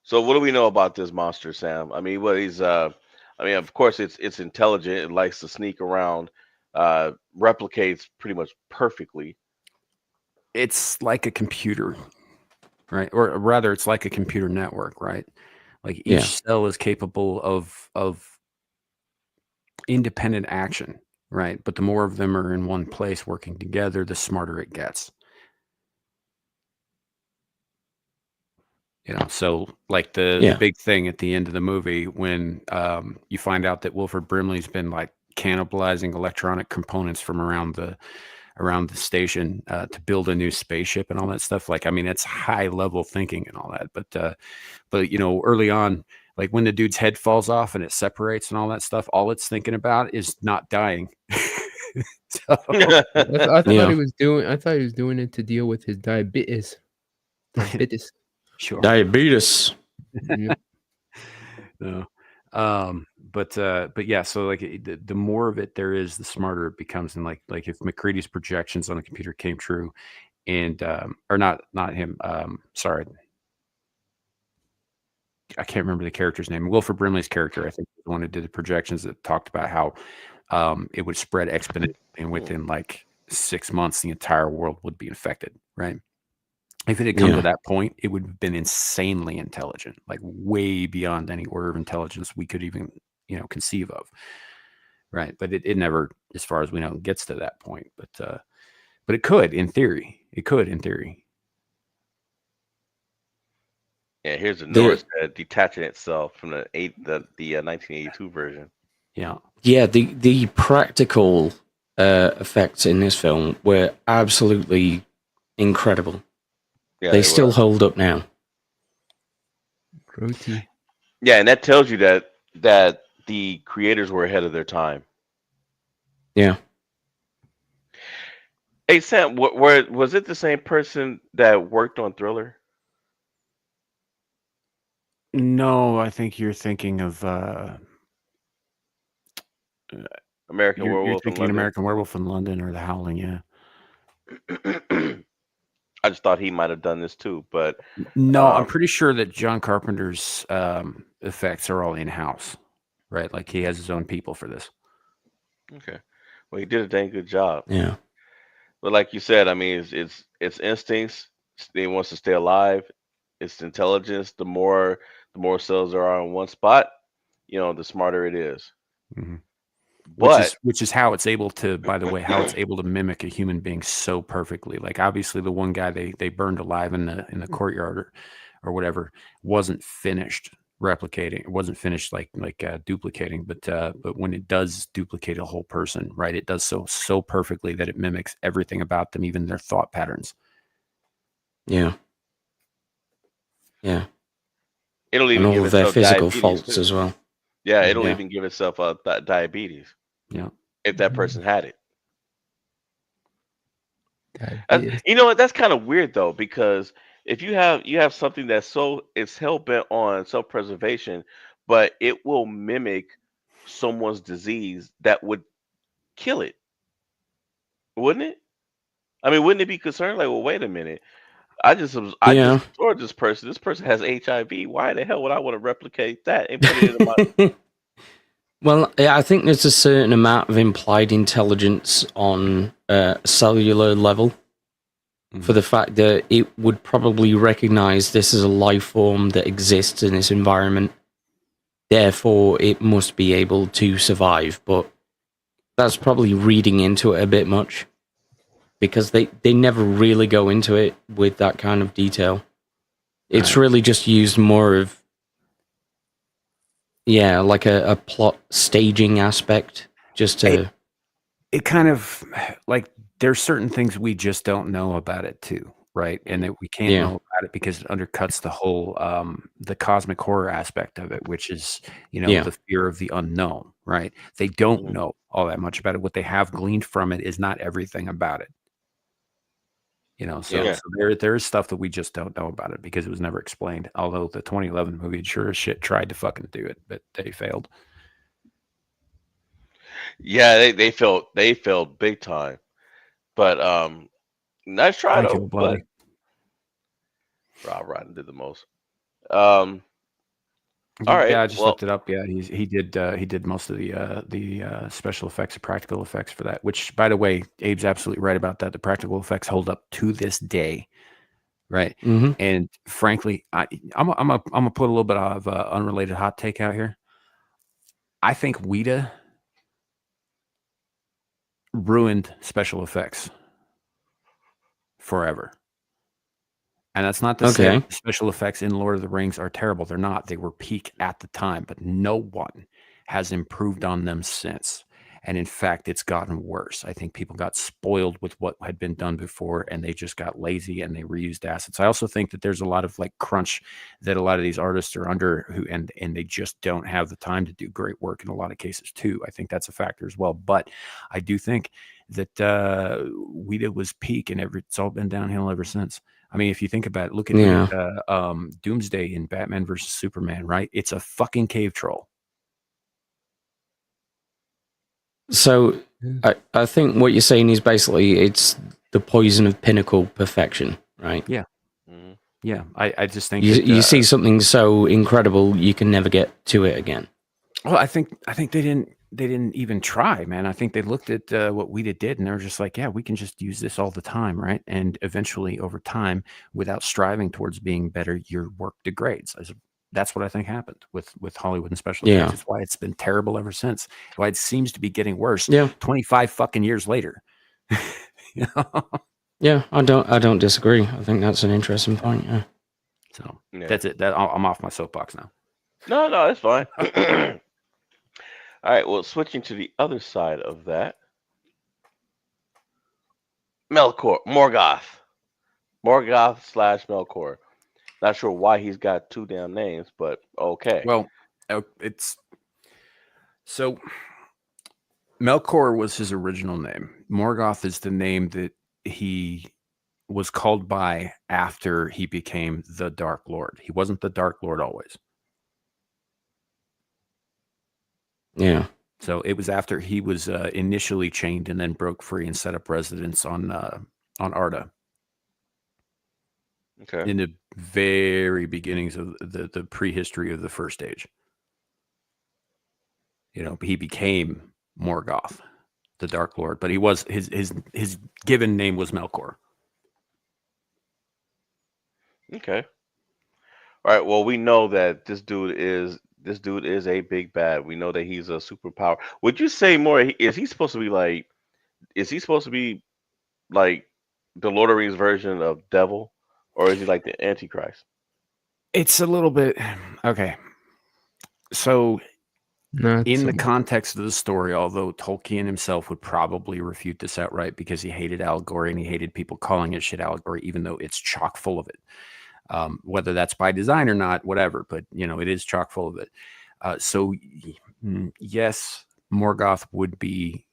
So what do we know about this monster, Sam? I mean, of course it's intelligent, it likes to sneak around, replicates pretty much perfectly. It's like a computer, right? Or rather, it's like a computer network, right? Like each Yeah. cell is capable of independent action, right? But the more of them are in one place working together, the smarter it gets. So like the big thing at the end of the movie when you find out that Wilford Brimley's been like cannibalizing electronic components from around the station to build a new spaceship and all that stuff. Like, I mean, it's high level thinking and all that. But early on, like when the dude's head falls off and it separates and all that stuff, all it's thinking about is not dying. I thought he was doing it to deal with his diabetes. Sure. Diabetes. Yeah. No. But yeah, so like the more of it there is, the smarter it becomes. And like if McCready's projections on a computer came true, and or not him, sorry, I can't remember the character's name. Wilford Brimley's character, I think, was the one who did the projections that talked about how it would spread exponentially, and within like 6 months, the entire world would be infected. Right? If it had come to that point, it would have been insanely intelligent, like way beyond any order of intelligence we could even, conceive of. Right. But it never, as far as we know, gets to that point. But it could, in theory. It could, in theory. Yeah, here's a Norris detaching itself from the 1982 version. Yeah. Yeah, the practical effects in this film were absolutely incredible. Yeah, they still hold up now. Grody. Yeah, and that tells you that the creators were ahead of their time. Yeah. Hey Sam, was it the same person that worked on Thriller? No, I think you're thinking of American Werewolf. You're thinking American Werewolf in London or The Howling, yeah. I just thought he might have done this too, but no, I'm pretty sure that John Carpenter's effects are all in house, right? Like he has his own people for this. Okay, well, he did a dang good job. Yeah, but like you said, I mean, it's instincts. It wants to stay alive. It's intelligence. The more cells there are in one spot, the smarter it is. Mm-hmm. But which is how it's able to, by the way, how it's able to mimic a human being so perfectly. Like obviously the one guy they burned alive in the courtyard or whatever wasn't finished replicating. It wasn't finished like duplicating, but when it does duplicate a whole person, right, it does so perfectly that it mimics everything about them, even their thought patterns. Yeah. Yeah. It'll even give all their physical faults as well. Yeah, it'll even give itself diabetes. Yeah, if that person had it. Diabetes. You know what? That's kind of weird though, because if you have something that's it's hell bent on self-preservation, but it will mimic someone's disease that would kill it, wouldn't it? I mean, wouldn't it be concerned? Like, well, wait a minute. I just Yeah. absorbed this person. This person has HIV. Why the hell would I want to replicate that and put it in my? Well, yeah, I think there's a certain amount of implied intelligence on a cellular level for the fact that it would probably recognize this as a life form that exists in this environment. Therefore, it must be able to survive. But that's probably reading into it a bit much because they never really go into it with that kind of detail. It's really just used more of, yeah, like a plot staging aspect just to... It kind of like there's certain things we just don't know about it too, right? And that we can't know about it because it undercuts the whole the cosmic horror aspect of it, which is, you know, the fear of the unknown, right? They don't know all that much about it. What they have gleaned from it is not everything about it. You know, so there is stuff that we just don't know about it because it was never explained. Although the 2011 movie sure as shit tried to fucking do it, but they failed. Yeah, they failed big time. But nice try though. But Rob Rotten did the most. All right. Yeah, I just looked it up. Yeah, he did most of the special effects, practical effects for that. Which, by the way, Abe's absolutely right about that. The practical effects hold up to this day, right? And frankly, I'm gonna put a little bit of unrelated hot take out here. I think Weta ruined special effects forever. And that's not to say that the special effects in Lord of the Rings are terrible. They're not. They were peak at the time, but no one has improved on them since. And in fact, it's gotten worse. I think people got spoiled with what had been done before, and they just got lazy and they reused assets. I also think that there's a lot of like crunch that a lot of these artists are under, and they just don't have the time to do great work in a lot of cases too. I think that's a factor as well. But I do think that Weta was peak, and it's all been downhill ever since. I mean, if you think about it, look at Doomsday in Batman versus Superman, right? It's a fucking cave troll. So I think what you're saying is basically it's the poison of pinnacle perfection, right? Yeah. Yeah. I just think you see something so incredible you can never get to it again. Well, I think they didn't even try, man. I think they looked at what Weta did, and they were just like, yeah, we can just use this all the time, right? And eventually, over time, without striving towards being better, your work degrades. That's what I think happened with Hollywood and special effects. It's why it's been terrible ever since. Why it seems to be getting worse. 25 fucking years later. You know? Yeah, I don't disagree. I think that's an interesting point. Yeah. So that's it. I'm off my soapbox now. No, it's fine. All right, well, switching to the other side of that, Melkor, Morgoth/Melkor. Not sure why he's got two damn names, but okay. Well, it's so Melkor was his original name. Morgoth is the name that he was called by after he became the Dark Lord. He wasn't the Dark Lord always. Yeah. So it was after he was initially chained and then broke free and set up residence on Arda. Okay. In the very beginnings of the prehistory of the First Age. You know, he became Morgoth, the Dark Lord, but he was his given name was Melkor. Okay. All right. Well, we know that this dude is a big bad. We know that he's a superpower. Would you say more? Is he supposed to be like? Is he supposed to be like the Lord of the Rings version of Devil, or is he like the Antichrist? It's a little bit okay. So, in the context of the story, although Tolkien himself would probably refute this outright because he hated allegory and he hated people calling it shit allegory, even though it's chock full of it. Whether that's by design or not, whatever, but you know, it is chock full of it. So yes, Morgoth would be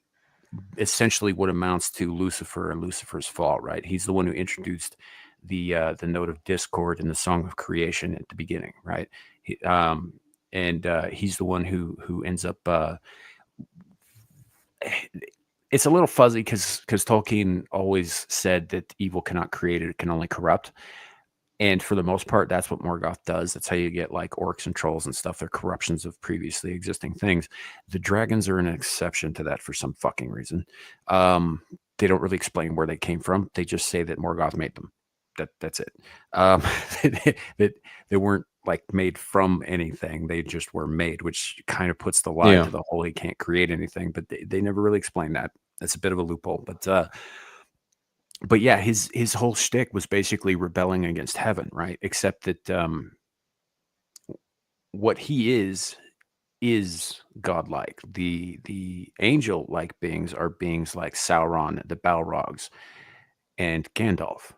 essentially what amounts to Lucifer and Lucifer's fall, right? He's the one who introduced the note of discord in the Song of Creation at the beginning, right? And he's the one who ends up it's a little fuzzy because Tolkien always said that evil cannot create it can only corrupt. And for the most part, that's what Morgoth does. That's how you get like orcs and trolls and stuff. They're corruptions of previously existing things. The dragons are an exception to that for some fucking reason. They don't really explain where they came from. They just say that Morgoth made them. That's it. That they weren't like made from anything. They just were made, which kind of puts the lie to the whole he can't create anything. But they never really explain that. That's a bit of a loophole. But yeah, his whole shtick was basically rebelling against heaven, right? Except that what he is godlike. The angel-like beings are beings like Sauron, the Balrogs, and Gandalf,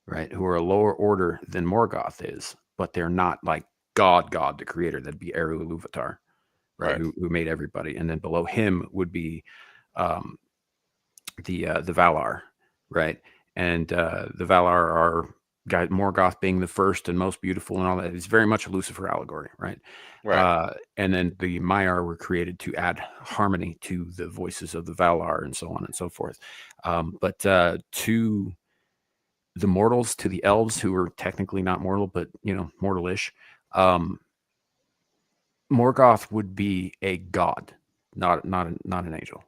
right? Who are a lower order than Morgoth is, but they're not like God, the creator. That'd be Eru Ilúvatar, right? Who made everybody. And then below him would be the Valar, right? And the Valar are Morgoth being the first and most beautiful and all that. It's very much a Lucifer allegory, right? And then the Maiar were created to add harmony to the voices of the Valar and so on and so forth. But to the mortals, to the elves who are technically not mortal, but mortalish, Morgoth would be a god, not an angel,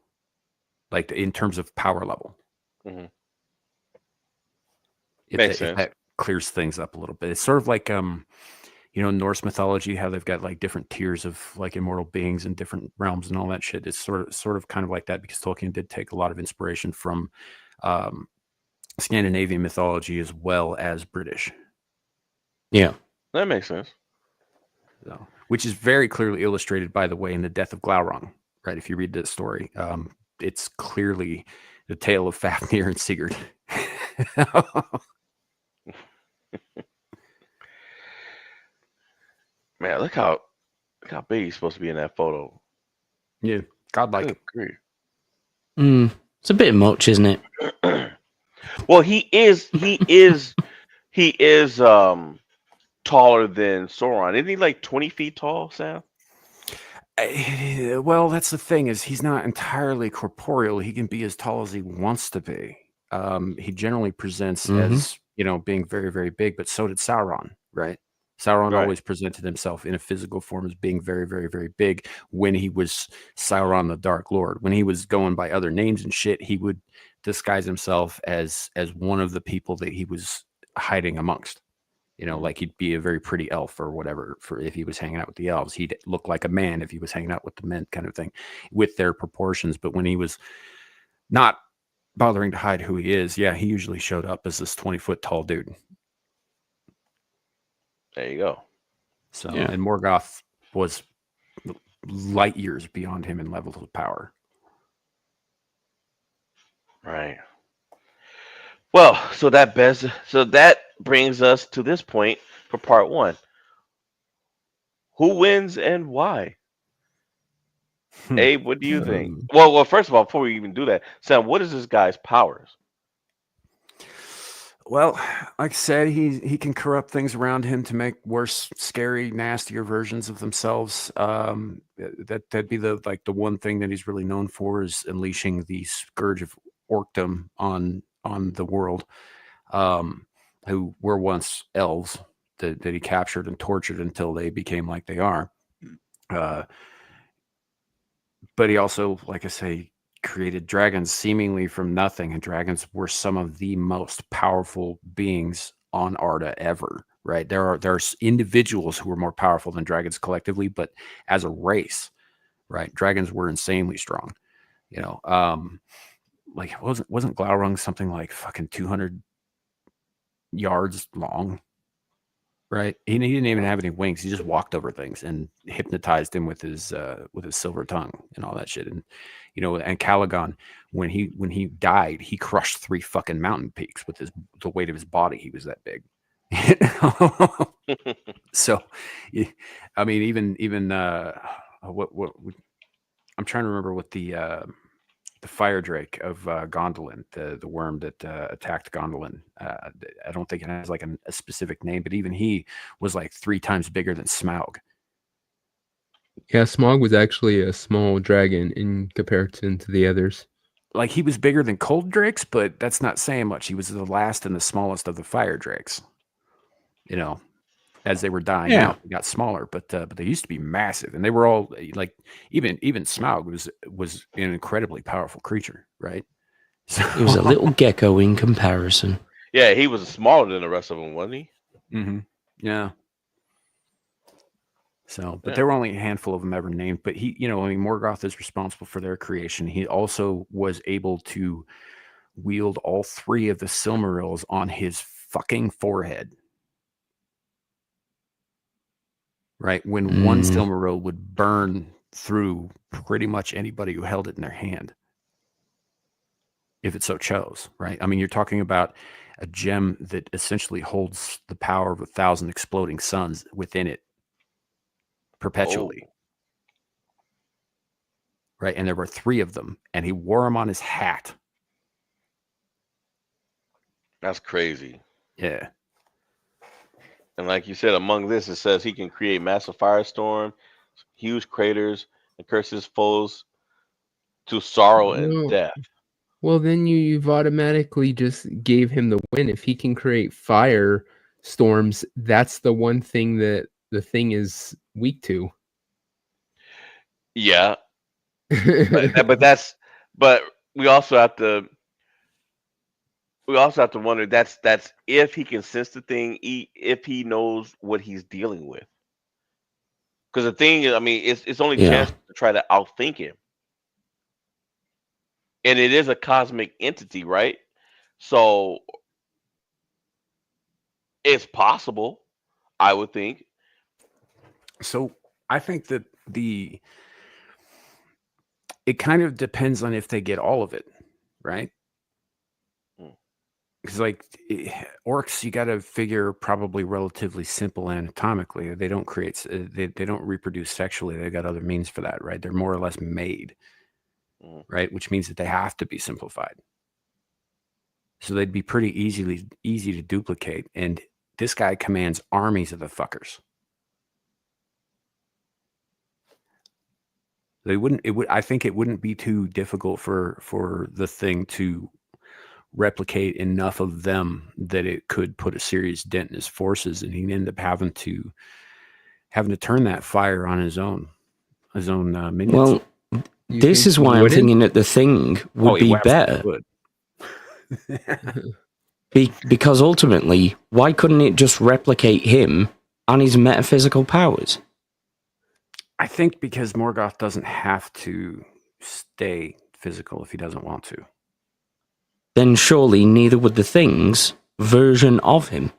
like in terms of power level. Mm-hmm. If that clears things up a little bit. It's sort of like Norse mythology, how they've got like different tiers of like immortal beings in different realms and all that shit. It's sort of kind of like that, because Tolkien did take a lot of inspiration from Scandinavian mythology as well as British. Yeah, that makes sense. So, which is very clearly illustrated, by the way, in the death of Glaurung. Right, if you read this story, it's clearly the tale of Fafnir and Sigurd. Man, look how big he's supposed to be in that photo. Yeah, godlike. It's a bit much, isn't it? Well, he is taller than Sauron. Isn't he like 20 feet tall, Sam? Well, that's the thing, is he's not entirely corporeal. He can be as tall as he wants to be. He generally presents as being very, very big, but so did Sauron, right? Sauron always presented himself in a physical form as being very, very, very big when he was Sauron the Dark Lord. When he was going by other names and shit, he would disguise himself as one of the people that he was hiding amongst. Like he'd be a very pretty elf or whatever. For if he was hanging out with the elves, he'd look like a man if he was hanging out with the men, kind of thing, with their proportions. But when he was not bothering to hide who he is, he usually showed up as this 20-foot tall dude. There you go. So, and Morgoth was light years beyond him in levels of power. Right. Well, so that brings us to this point for part one. Who wins and why? Abe, what do you think? Well, first of all, before we even do that, Sam, what is this guy's powers? Well, like I said, he can corrupt things around him to make worse, scary, nastier versions of themselves. That'd be the one thing that he's really known for, is unleashing the scourge of orcdom on the world, who were once elves that he captured and tortured until they became like they are. But he also, like I say, created dragons seemingly from nothing, and dragons were some of the most powerful beings on Arda ever. Right, there's individuals who were more powerful than dragons collectively, but as a race, right, dragons were insanely strong. Like wasn't Glaurung something like fucking 200 yards long? Right, he didn't even have any wings. He just walked over things and hypnotized him with his silver tongue and all that shit. And and Calagon, when he died, he crushed 3 fucking mountain peaks with the weight of his body. He was that big. So, I mean, even what I'm trying to remember what the fire drake of Gondolin, the worm that attacked Gondolin. I don't think it has like a specific name, but even he was like 3 times bigger than Smaug. Yeah, Smog was actually a small dragon in comparison to the others. Like, he was bigger than Cold Drakes, but that's not saying much. He was the last and the smallest of the Fire Drakes. You know, as they were dying Yeah. out, they got smaller, but they used to be massive, and they were all like even Smaug was an incredibly powerful creature, right? So, He was a little gecko in comparison. Yeah, he was smaller than the rest of them, wasn't he? Mm-hmm. Yeah. So, but Yeah. there were only a handful of them ever named. But he, I mean, Morgoth is responsible for their creation. He also was able to wield all 3 of the Silmarils on his fucking forehead. Right? When one Silmaril would burn through pretty much anybody who held it in their hand, if it so chose, right? I mean, you're talking about a gem that essentially holds the power of 1,000 exploding suns within it perpetually. Oh, right? And there were 3 of them, and he wore them on his hat. that's crazy. Yeah. And like you said, among this, it says he can create massive firestorm, huge craters, and curse his foes to sorrow and death. Well, then you've automatically just gave him the win. If he can create fire storms, that's the one thing that the thing is weak to. Yeah, but we also have to wonder that's if he can sense the thing, if he knows what he's dealing with. Because the thing is, I mean, it's only chance to try to outthink him, and it is a cosmic entity, right? So it's possible, I would think. So I think that it kind of depends on if they get all of it, right? Because orcs, you got to figure probably relatively simple anatomically. They don't create, they don't reproduce sexually. They got other means for that, right? They're more or less made, right? Which means that they have to be simplified. So they'd be pretty easy to duplicate. And this guy commands armies of the fuckers. I think it wouldn't be too difficult for the thing to replicate enough of them that it could put a serious dent in his forces, and he'd end up having to turn that fire on his own minions. Well, this is why I'm thinking that the thing would be better. Because ultimately, why couldn't it just replicate him and his metaphysical powers? I think because Morgoth doesn't have to stay physical if he doesn't want to. Then surely neither would the thing's version of him.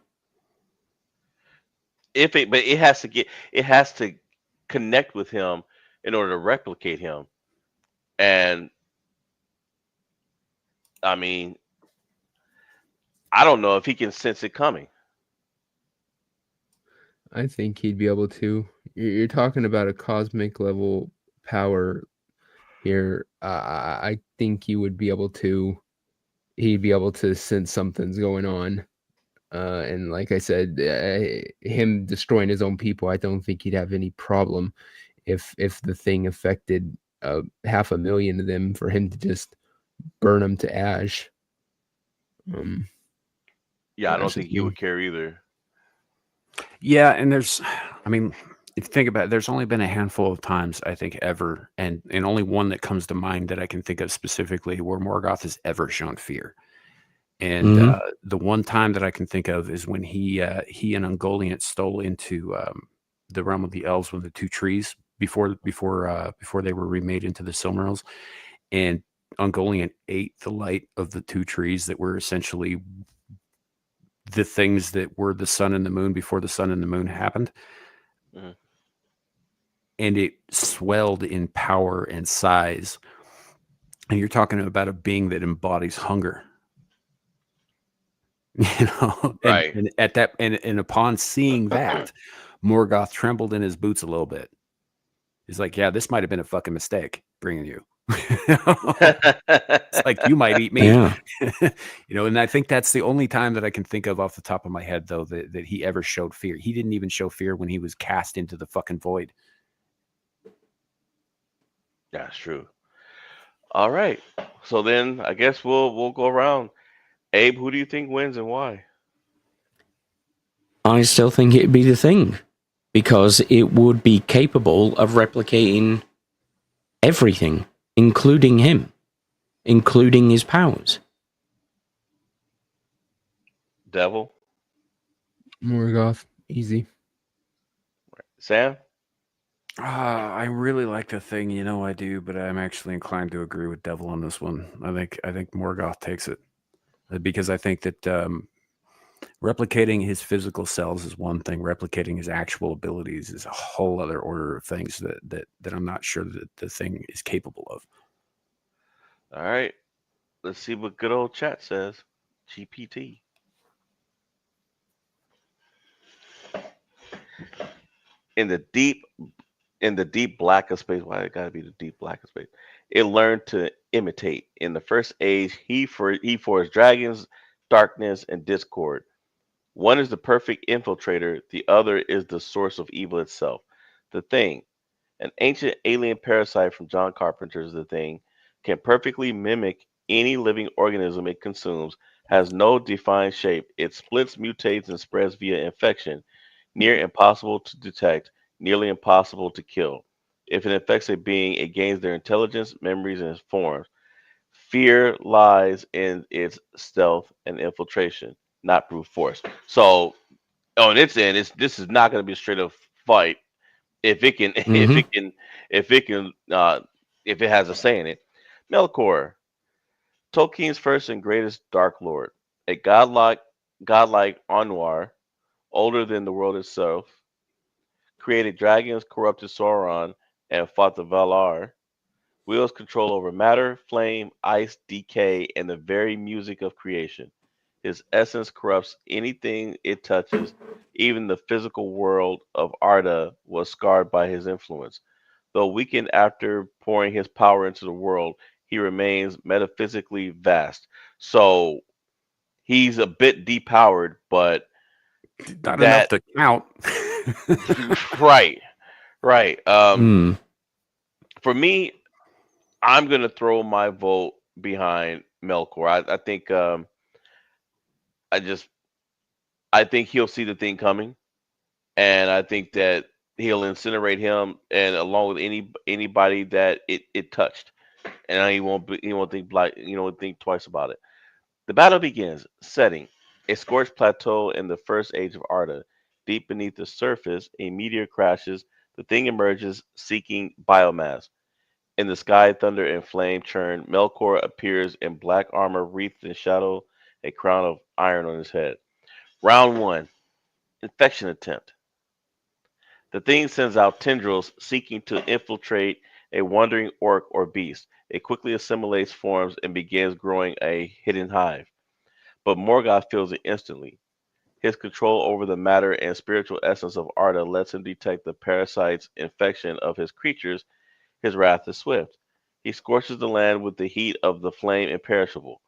But it has to connect with him in order to replicate him. And I mean, I don't know if he can sense it coming. I think he'd be able to. You're talking about a cosmic level power here. I think he would be able to. He'd be able to sense something's going on. And like I said, him destroying his own people, I don't think he'd have any problem if the thing affected 500,000 of them for him to just burn them to ash. Yeah, I don't think he would care either. Yeah, and if you think about it, there's only been a handful of times, I think, ever, and only one that comes to mind that I can think of specifically where Morgoth has ever shown fear. And the one time that I can think of is when he and Ungoliant stole into the realm of the elves with the 2 trees before they were remade into the Silmarils, and Ungoliant ate the light of the 2 trees that were essentially the things that were the sun and the moon before the sun and the moon happened. Mm-hmm. And it swelled in power and size. And you're talking about a being that embodies hunger. Right. And at that, and upon seeing that, Morgoth trembled in his boots a little bit. He's like, yeah, this might have been a fucking mistake bringing you. It's like, you might eat me. Yeah. And I think that's the only time that I can think of off the top of my head, though, that he ever showed fear. He didn't even show fear when he was cast into the fucking void. That's true. All right. So then I guess we'll go around. Abe, who do you think wins and why? I still think it'd be the thing because it would be capable of replicating everything, including him, including his powers. Devil? Morgoth, easy. Sam? I really like the thing, I do, but I'm actually inclined to agree with Devil on this one. I think Morgoth takes it because I think that replicating his physical cells is one thing. Replicating his actual abilities is a whole other order of things that I'm not sure that the thing is capable of. All right. Let's see what good old chat says. GPT. In the deep black of space, why it gotta be the deep black of space? It learned to imitate. In the first age, he forged dragons, darkness, and discord. One is the perfect infiltrator, the other is the source of evil itself. The Thing, an ancient alien parasite from John Carpenter's The Thing, can perfectly mimic any living organism it consumes, has no defined shape. It splits, mutates, and spreads via infection, near impossible to detect, nearly impossible to kill. If it infects a being, it gains their intelligence, memories, and forms. Fear lies in its stealth and infiltration, not brute force. So on its end, this is not going to be a straight up fight if it can if Mm-hmm. it can if it can if it has a say in it. Melkor, Tolkien's first and greatest Dark Lord, a godlike Anwar, older than the world itself, created dragons, corrupted Sauron, and fought the Valar, wields control over matter, flame, ice, decay, and the very music of creation. His essence corrupts anything it touches. Even the physical world of Arda was scarred by his influence. Though weakened after pouring his power into the world, he remains metaphysically vast. So he's a bit depowered, but Not enough that to count. right, right. Mm. For me, I'm gonna throw my vote behind Melkor. I think I just I think he'll see the thing coming, and I think that he'll incinerate him, and along with anybody that it touched, and he won't think think twice about it. The battle begins. Setting: a scorched plateau in the first age of Arda. Deep beneath the surface, a meteor crashes. The thing emerges, seeking biomass. In the sky, thunder and flame churn. Melkor appears in black armor wreathed in shadow, a crown of iron on his head. Round one, infection attempt. The thing sends out tendrils seeking to infiltrate a wandering orc or beast. It quickly assimilates forms and begins growing a hidden hive. But Morgoth feels it instantly. His control over the matter and spiritual essence of Arda lets him detect the parasite's infection of his creatures. His wrath is swift. He scorches the land with the heat of the flame imperishable.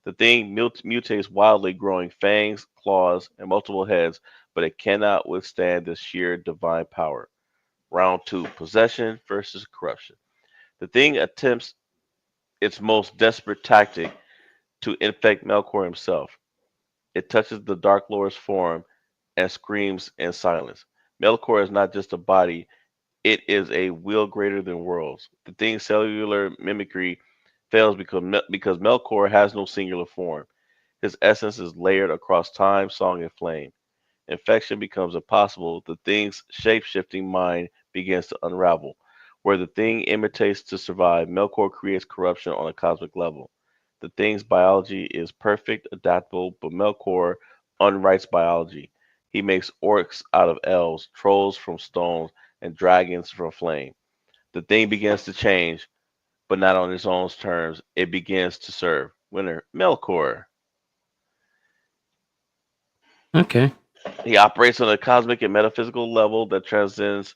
The thing mutates wildly, growing fangs, claws, and multiple heads, but it cannot withstand the sheer divine power. Round two, possession versus corruption. The thing attempts its most desperate tactic to infect Melkor himself. It touches the Dark Lord's form and screams in silence. Melkor is not just a body, it is a will greater than worlds. The thing's cellular mimicry fails because Melkor has no singular form. His essence is layered across time, song, and flame. Infection becomes impossible. The thing's shape shifting mind begins to unravel. Where the thing imitates to survive, Melkor creates corruption on a cosmic level. The thing's biology is perfect, adaptable, but Melkor unwrites biology. He makes orcs out of elves, trolls from stones, and dragons from flame. The thing begins to change, but not on its own terms. It begins to serve. Winner, Melkor. Okay. He operates on a cosmic and metaphysical level that transcends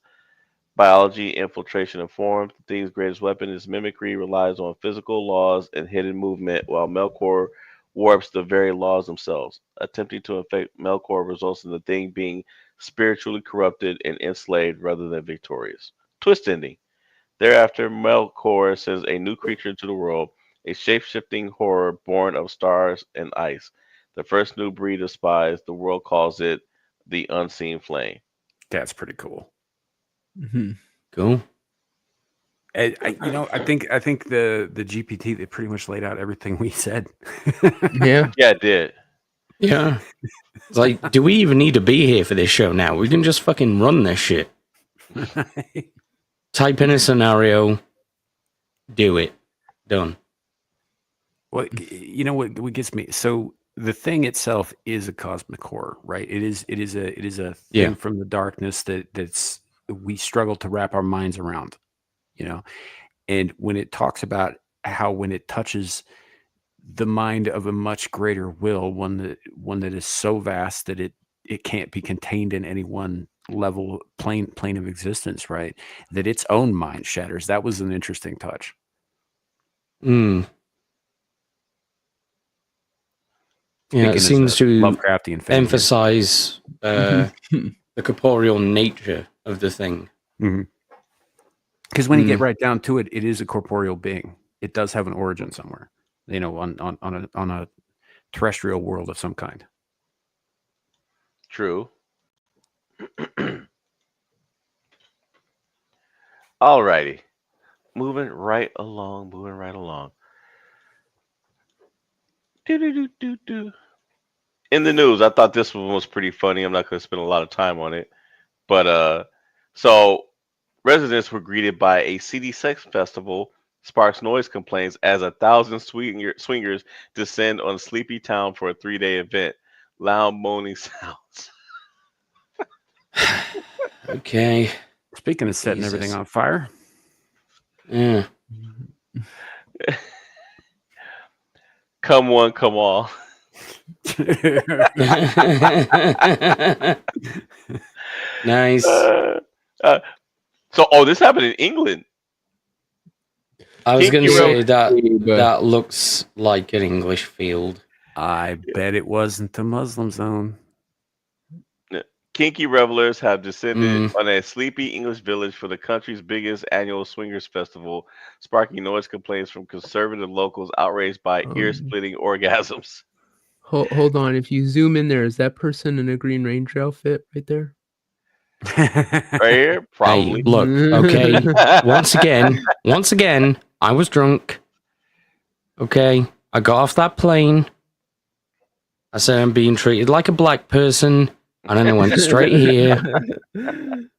biology, infiltration, and form. The thing's greatest weapon is mimicry, relies on physical laws and hidden movement, while Melkor warps the very laws themselves. Attempting to infect Melkor results in the thing being spiritually corrupted and enslaved rather than victorious. Twist ending. Thereafter, Melkor sends a new creature into the world, a shape-shifting horror born of stars and ice. The first new breed of spies, the world calls it the Unseen Flame. That's pretty cool. Mhm. Cool. I think the GPT, they pretty much laid out everything we said. Yeah. Yeah, it did. Yeah. It's like, do we even need to be here for this show now? We can just fucking run this shit. Type in a scenario, do it. Done. Well, you know what gets me? So the thing itself is a cosmic horror, right? It is a thing Yeah. from the darkness that's we struggle to wrap our minds around, And when it talks about how when it touches the mind of a much greater will, one that is so vast that it can't be contained in any one level plane of existence, right? That its own mind shatters. That was an interesting touch. Mm. Yeah, Speaking it as seems a to Lovecraftian fan here. emphasize the corporeal nature of the thing. Because when you get right down to it, it is a corporeal being. It does have an origin somewhere, on a terrestrial world of some kind. True. Alrighty. Moving right along. Do. In the news, I thought this one was pretty funny. I'm not going to spend a lot of time on it. But so residents were greeted by a CD sex festival sparks noise complaints as 1,000 swingers descend on Sleepy Town for a 3-day event. Loud moaning sounds. Okay. Speaking of setting Jesus. everything on fire. Yeah. Come one, come all. Nice. So this happened in England. I was going to Kinky say that looks like an English field. I bet it wasn't the Muslim zone. Kinky revelers have descended on a sleepy English village for the country's biggest annual swingers festival, sparking noise complaints from conservative locals outraged by ear-splitting orgasms. Hold on. If you zoom in there, is that person in a Green Ranger outfit right there? Right here? Probably. Hey, look, okay. Once again, I was drunk. Okay. I got off that plane. I said I'm being treated like a black person. And then I went straight here. I'm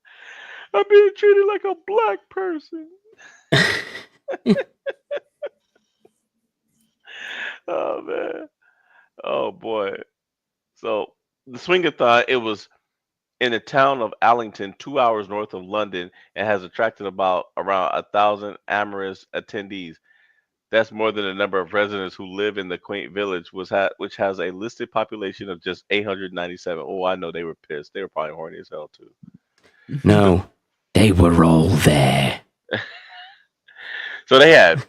being treated like a black person. Oh, man. Oh, boy. So, the Swingathon, it was in the town of Allington, 2 hours north of London, and has attracted around 1,000 amorous attendees. That's more than the number of residents who live in the quaint village, which has a listed population of just 897. Oh, I know they were pissed. They were probably horny as hell, too. No, they were all there. So they had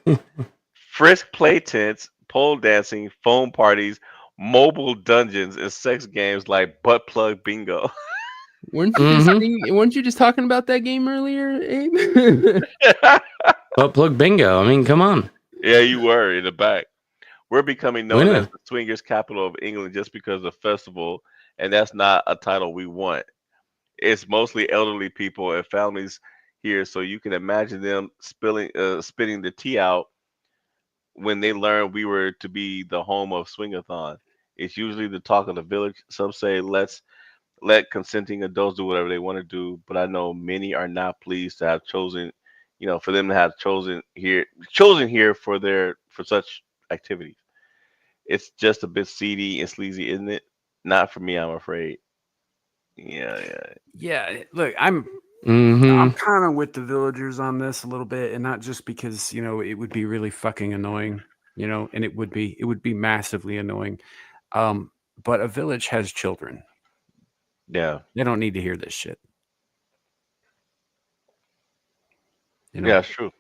frisk play tents, pole dancing, foam parties, mobile dungeons, and sex games like butt plug bingo. Weren't you just talking about that game earlier, Abe? Butt plug bingo. I mean, come on. Yeah, you were in the back. We're becoming known as the swingers capital of England just because of the festival, and that's not a title we want. It's mostly elderly people and families here, so you can imagine them spitting the tea out when they learn we were to be the home of Swingathon. It's usually the talk of the village. Some say let consenting adults do whatever they want to do, but I know many are not pleased to have chosen, for them to have chosen here for such activities. It's just a bit seedy and sleazy, isn't it? Not for me, I'm afraid. Yeah. Look, I'm kind of with the villagers on this a little bit, and not just because it would be really fucking annoying, and it would be massively annoying. But a village has children. Yeah, they don't need to hear this shit. Yeah, it's true.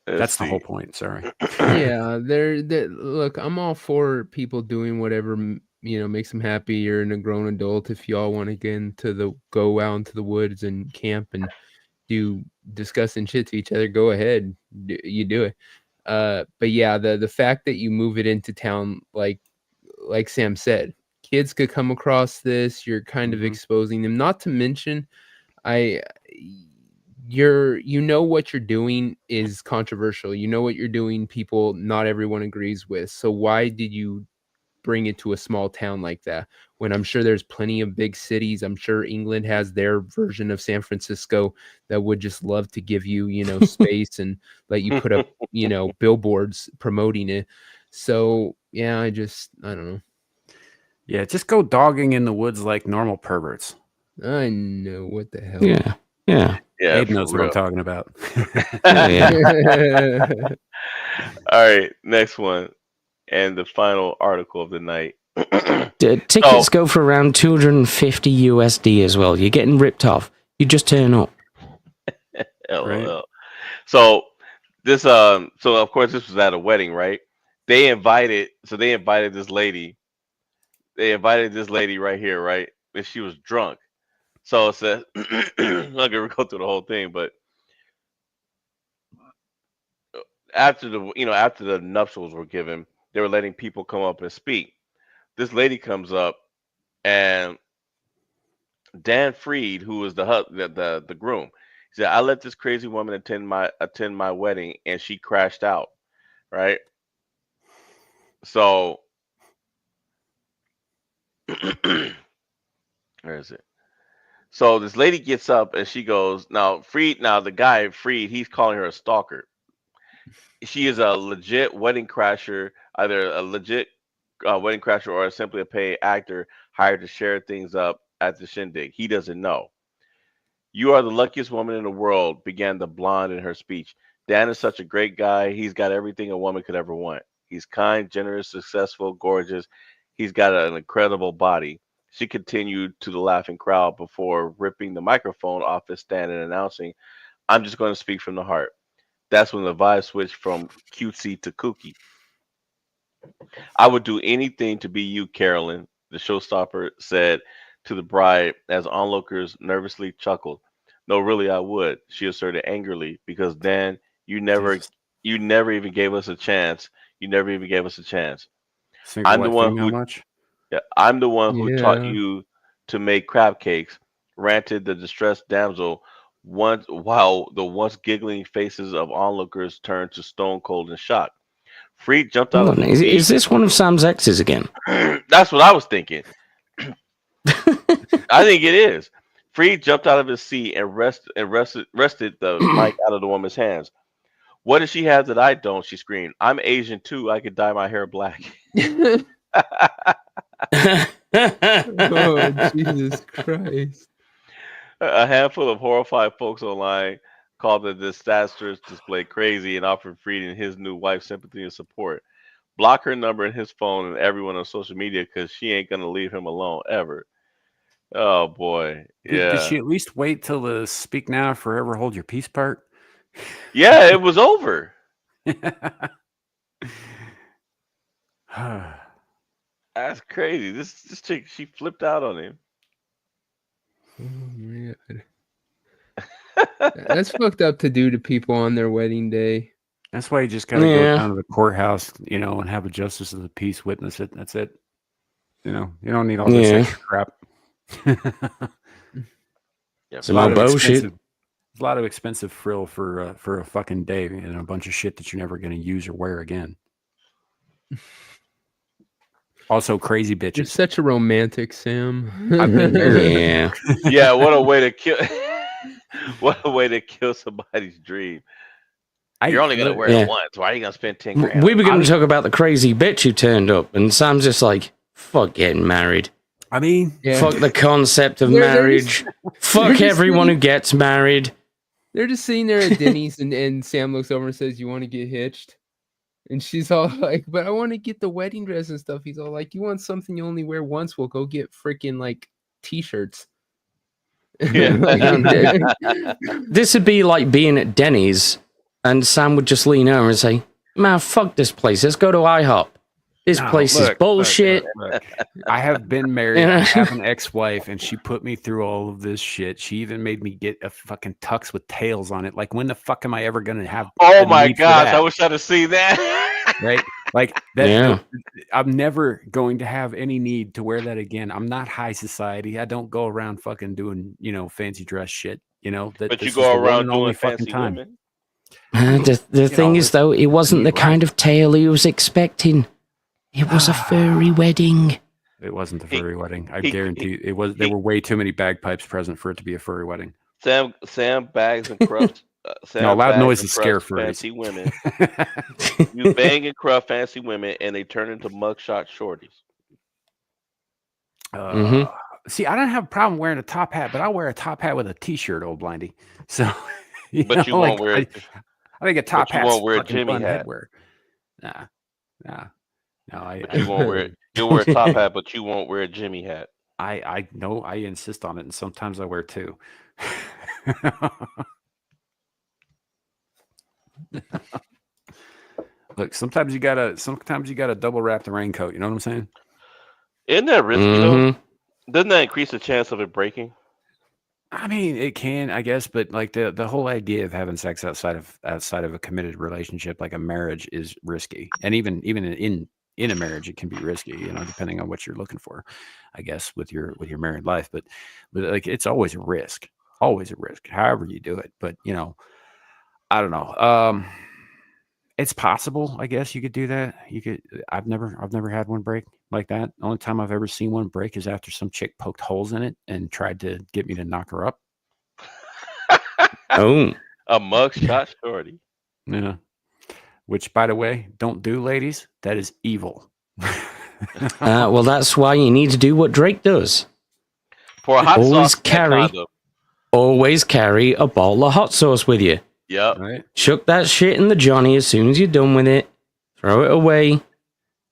That's the whole point. Sorry. Yeah, look, I'm all for people doing whatever makes them happy. You're an a grown adult. If y'all want to go out into the woods and camp and do disgusting shit to each other, go ahead. You do it. But yeah, the fact that you move it into town, like Sam said, kids could come across this. You're kind of exposing them. Not to mention, what you're doing is controversial. You know what you're doing, people not everyone agrees with. So why did you bring it to a small town like that when I'm sure there's plenty of big cities? I'm sure England has their version of San Francisco that would just love to give you, space and let you put up, billboards promoting it. So yeah, I don't know. Yeah, just go dogging in the woods like normal perverts. I know, what the hell. Yeah. Abe knows what I'm talking about. All right, next one, and the final article of the night. Tickets go for around 250 USD as well. You're getting ripped off. You just turn up. LOL. So this, so of course this was at a wedding, right? They invited this lady. They invited this lady right here, right? And she was drunk. So it says, I'm not gonna go through the whole thing, but after the nuptials were given, they were letting people come up and speak. This lady comes up, and Dan Freed, who was the groom, he said, "I let this crazy woman attend my wedding, and she crashed out." Right? So, where is it? So this lady gets up and she goes, now the guy Freed, he's calling her a stalker. She is a legit wedding crasher, either a legit wedding crasher or simply a paid actor hired to share things up at the shindig. He doesn't know. "You are the luckiest woman in the world," began the blonde in her speech. "Dan is such a great guy. He's got everything a woman could ever want. He's kind, generous, successful, gorgeous. He's got an incredible body." She continued to the laughing crowd before ripping the microphone off its stand and announcing, "I'm just going to speak from the heart." That's when the vibe switched from cutesy to kooky. "I would do anything to be you, Carolyn," the showstopper said to the bride as onlookers nervously chuckled. "No, really, I would," she asserted angrily, "because Dan, you never even gave us a chance. You never even gave us a chance. Single I'm the white one female who much? Yeah, I'm the one who taught Yeah. you to make crab cakes," ranted the distressed damsel, while the once giggling faces of onlookers turned to stone cold in shock. Freed jumped out Hold of on, his is seat. this one of Sam's exes again? That's what I was thinking. I think it is. Freed jumped out of his seat and wrested the mic out of the woman's hands. "What does she have that I don't?" she screamed. "I'm Asian too. I could dye my hair black." Oh, Jesus Christ. A handful of horrified folks online called the disastrous display crazy and offered Freed and his new wife sympathy and support. Block her number in his phone and everyone on social media because she ain't gonna leave him alone ever. Oh boy, Did she yeah, at least wait till the speak now, forever hold your peace part? yeah. It was over. That's crazy. This chick, she flipped out on him. Oh, man. That's fucked up to do to people on their wedding day. That's why you just got to Yeah. go down to the courthouse, and have a justice of the peace witness it. That's it. You don't need all this Yeah. extra crap. Yeah, Some more bullshit. A lot of expensive frill for a fucking day and a bunch of shit that you're never going to use or wear again. Also, crazy You're bitches. such a romantic, Sam. I've been there. Yeah. yeah. What a way to kill! What a way to kill somebody's dream. You're only gonna wear Yeah. it once. Why are you gonna spend 10 grand? We were going to talk about the crazy bitch who turned up, and Sam's just like, fuck getting married. I mean, Yeah. Fuck the concept of They're marriage. Fuck just everyone who sitting- gets married. They're just sitting there at Denny's, and Sam looks over and says, "You want to get hitched?" And she's all like, "But I want to get the wedding dress and stuff." He's all like, "You want something you only wear once? We'll go get freaking like t-shirts." Yeah. This would be like being at Denny's, and Sam would just lean over and say, "Man, fuck this place. Let's go to IHOP." This No, place is look, bullshit. Look. I have been married. You know? I have an ex-wife, and she put me through all of this shit. She even made me get a fucking tux with tails on it. Like, when the fuck am I ever going to have Oh a my need for gosh, that? I wish I'd have seen that. Right? Like that. Yeah. I'm never going to have any need to wear that again. I'm not high society. I don't go around fucking doing, fancy dress shit. That But you this is go the one around and only doing fucking fancy time. women. The thing is, though, it wasn't the kind of tale he was expecting. It was a furry wedding. It wasn't the furry wedding. I he- guarantee it was. There were way too many bagpipes present for it to be a furry wedding. Sam bags and corrupts. No, loud bags noises and scare corrupts furries. fancy women. You bang and corrupt fancy women, and they turn into mugshot shorties. See, I don't have a problem wearing a top hat, but I'll wear a top hat with a t-shirt, old blindy. So, You won't wear. I think a top hat. You won't wear a fucking Jimmy fun hat. headwear. No. But you won't wear. You'll wear a top hat, but you won't wear a Jimmy hat. I know. I insist on it, and sometimes I wear two. Look, sometimes you gotta double wrap the raincoat. You know what I'm saying? Isn't that risky though? Doesn't that increase the chance of it breaking? I mean, it can, I guess, but like the whole idea of having sex outside of a committed relationship, like a marriage, is risky, and even in a marriage, it can be risky, depending on what you're looking for, I guess, with your married life. But like, it's always a risk, however you do it. But I don't know. It's possible, I guess you could do that. You could. I've never had one break like that. The only time I've ever seen one break is after some chick poked holes in it and tried to get me to knock her up. Oh, a mugshot shorty. Yeah. Which, by the way, don't do, ladies. That is evil. Well, that's why you need to do what Drake does. For a hot always sauce carry a bottle of hot sauce with you. Yep. Right. Chuck that shit in the Johnny as soon as you're done with it. Throw it away.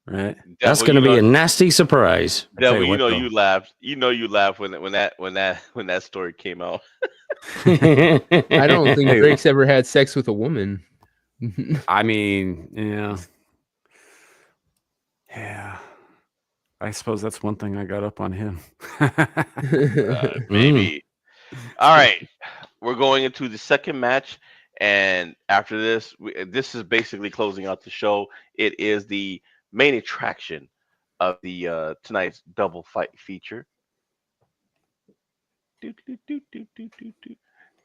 Right. That's going to be a nasty surprise. Devil, you laughed. You laughed when that story came out. I don't think Drake's ever had sex with a woman. I mean, yeah. I suppose that's one thing I got up on him. Maybe. All right, we're going into the second match, and after this, this is basically closing out the show. It is the main attraction of the tonight's double fight feature.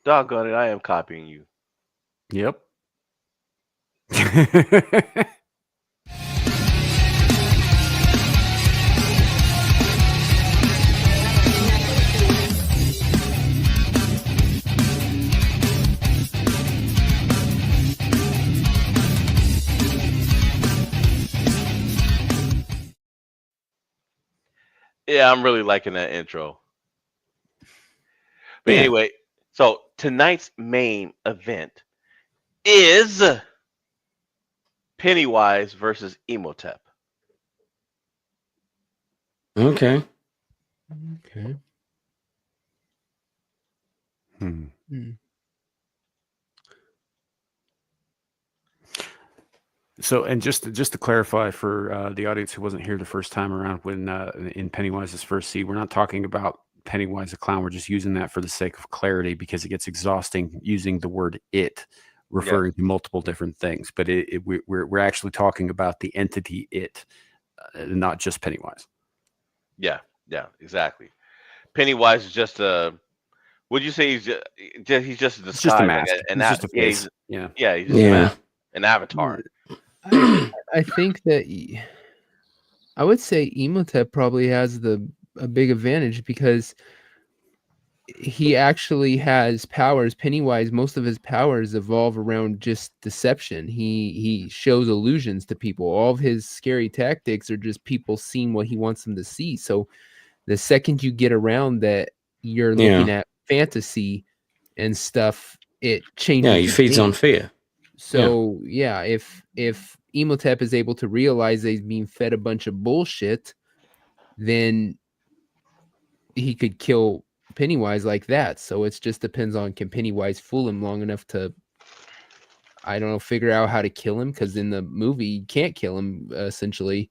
Doggone it, I am copying you. Yep. Yeah, I'm really liking that intro. But anyway, so tonight's main event is Pennywise versus Emotep. Okay. So, and just to clarify for the audience who wasn't here the first time around, when in Pennywise's first seed, we're not talking about Pennywise the clown. We're just using that for the sake of clarity, because it gets exhausting using the word "it," referring to multiple different things. But we're actually talking about the entity "it," not just Pennywise. Yeah, exactly. Pennywise is just a. Would you say he's just a disguise? It's just a mask. Like He's just a face. He's just an avatar. I think that I would say Emotep probably has a big advantage, because he actually has powers. Pennywise, most of his powers evolve around just deception. He shows illusions to people. All of his scary tactics are just people seeing what he wants them to see. So the second you get around that, you're looking at fantasy and stuff, it changes. Yeah, he feeds on fear. So if Emotep is able to realize that he's being fed a bunch of bullshit, then he could kill Pennywise like that. So it just depends on, can Pennywise fool him long enough to, I don't know, figure out how to kill him? Because in the movie, you can't kill him, essentially.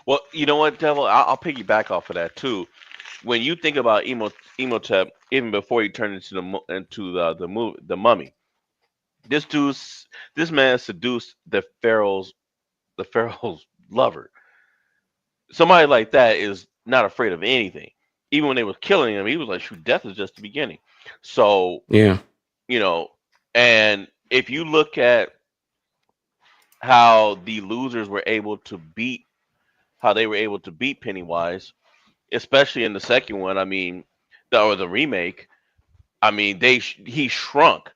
Well, you know what, Devil? I'll piggyback off of that too. When you think about Emotep, even before he turned into the mummy, this dude's this man seduced the pharaoh's lover. Somebody like that is not afraid of anything. Even when they were killing him, he was like, "Shoot, death is just the beginning." So Yeah. you know, and if you look at how the losers were able to beat, how they were able to beat Pennywise, especially in the second one. I mean, or the remake. I mean, he shrunk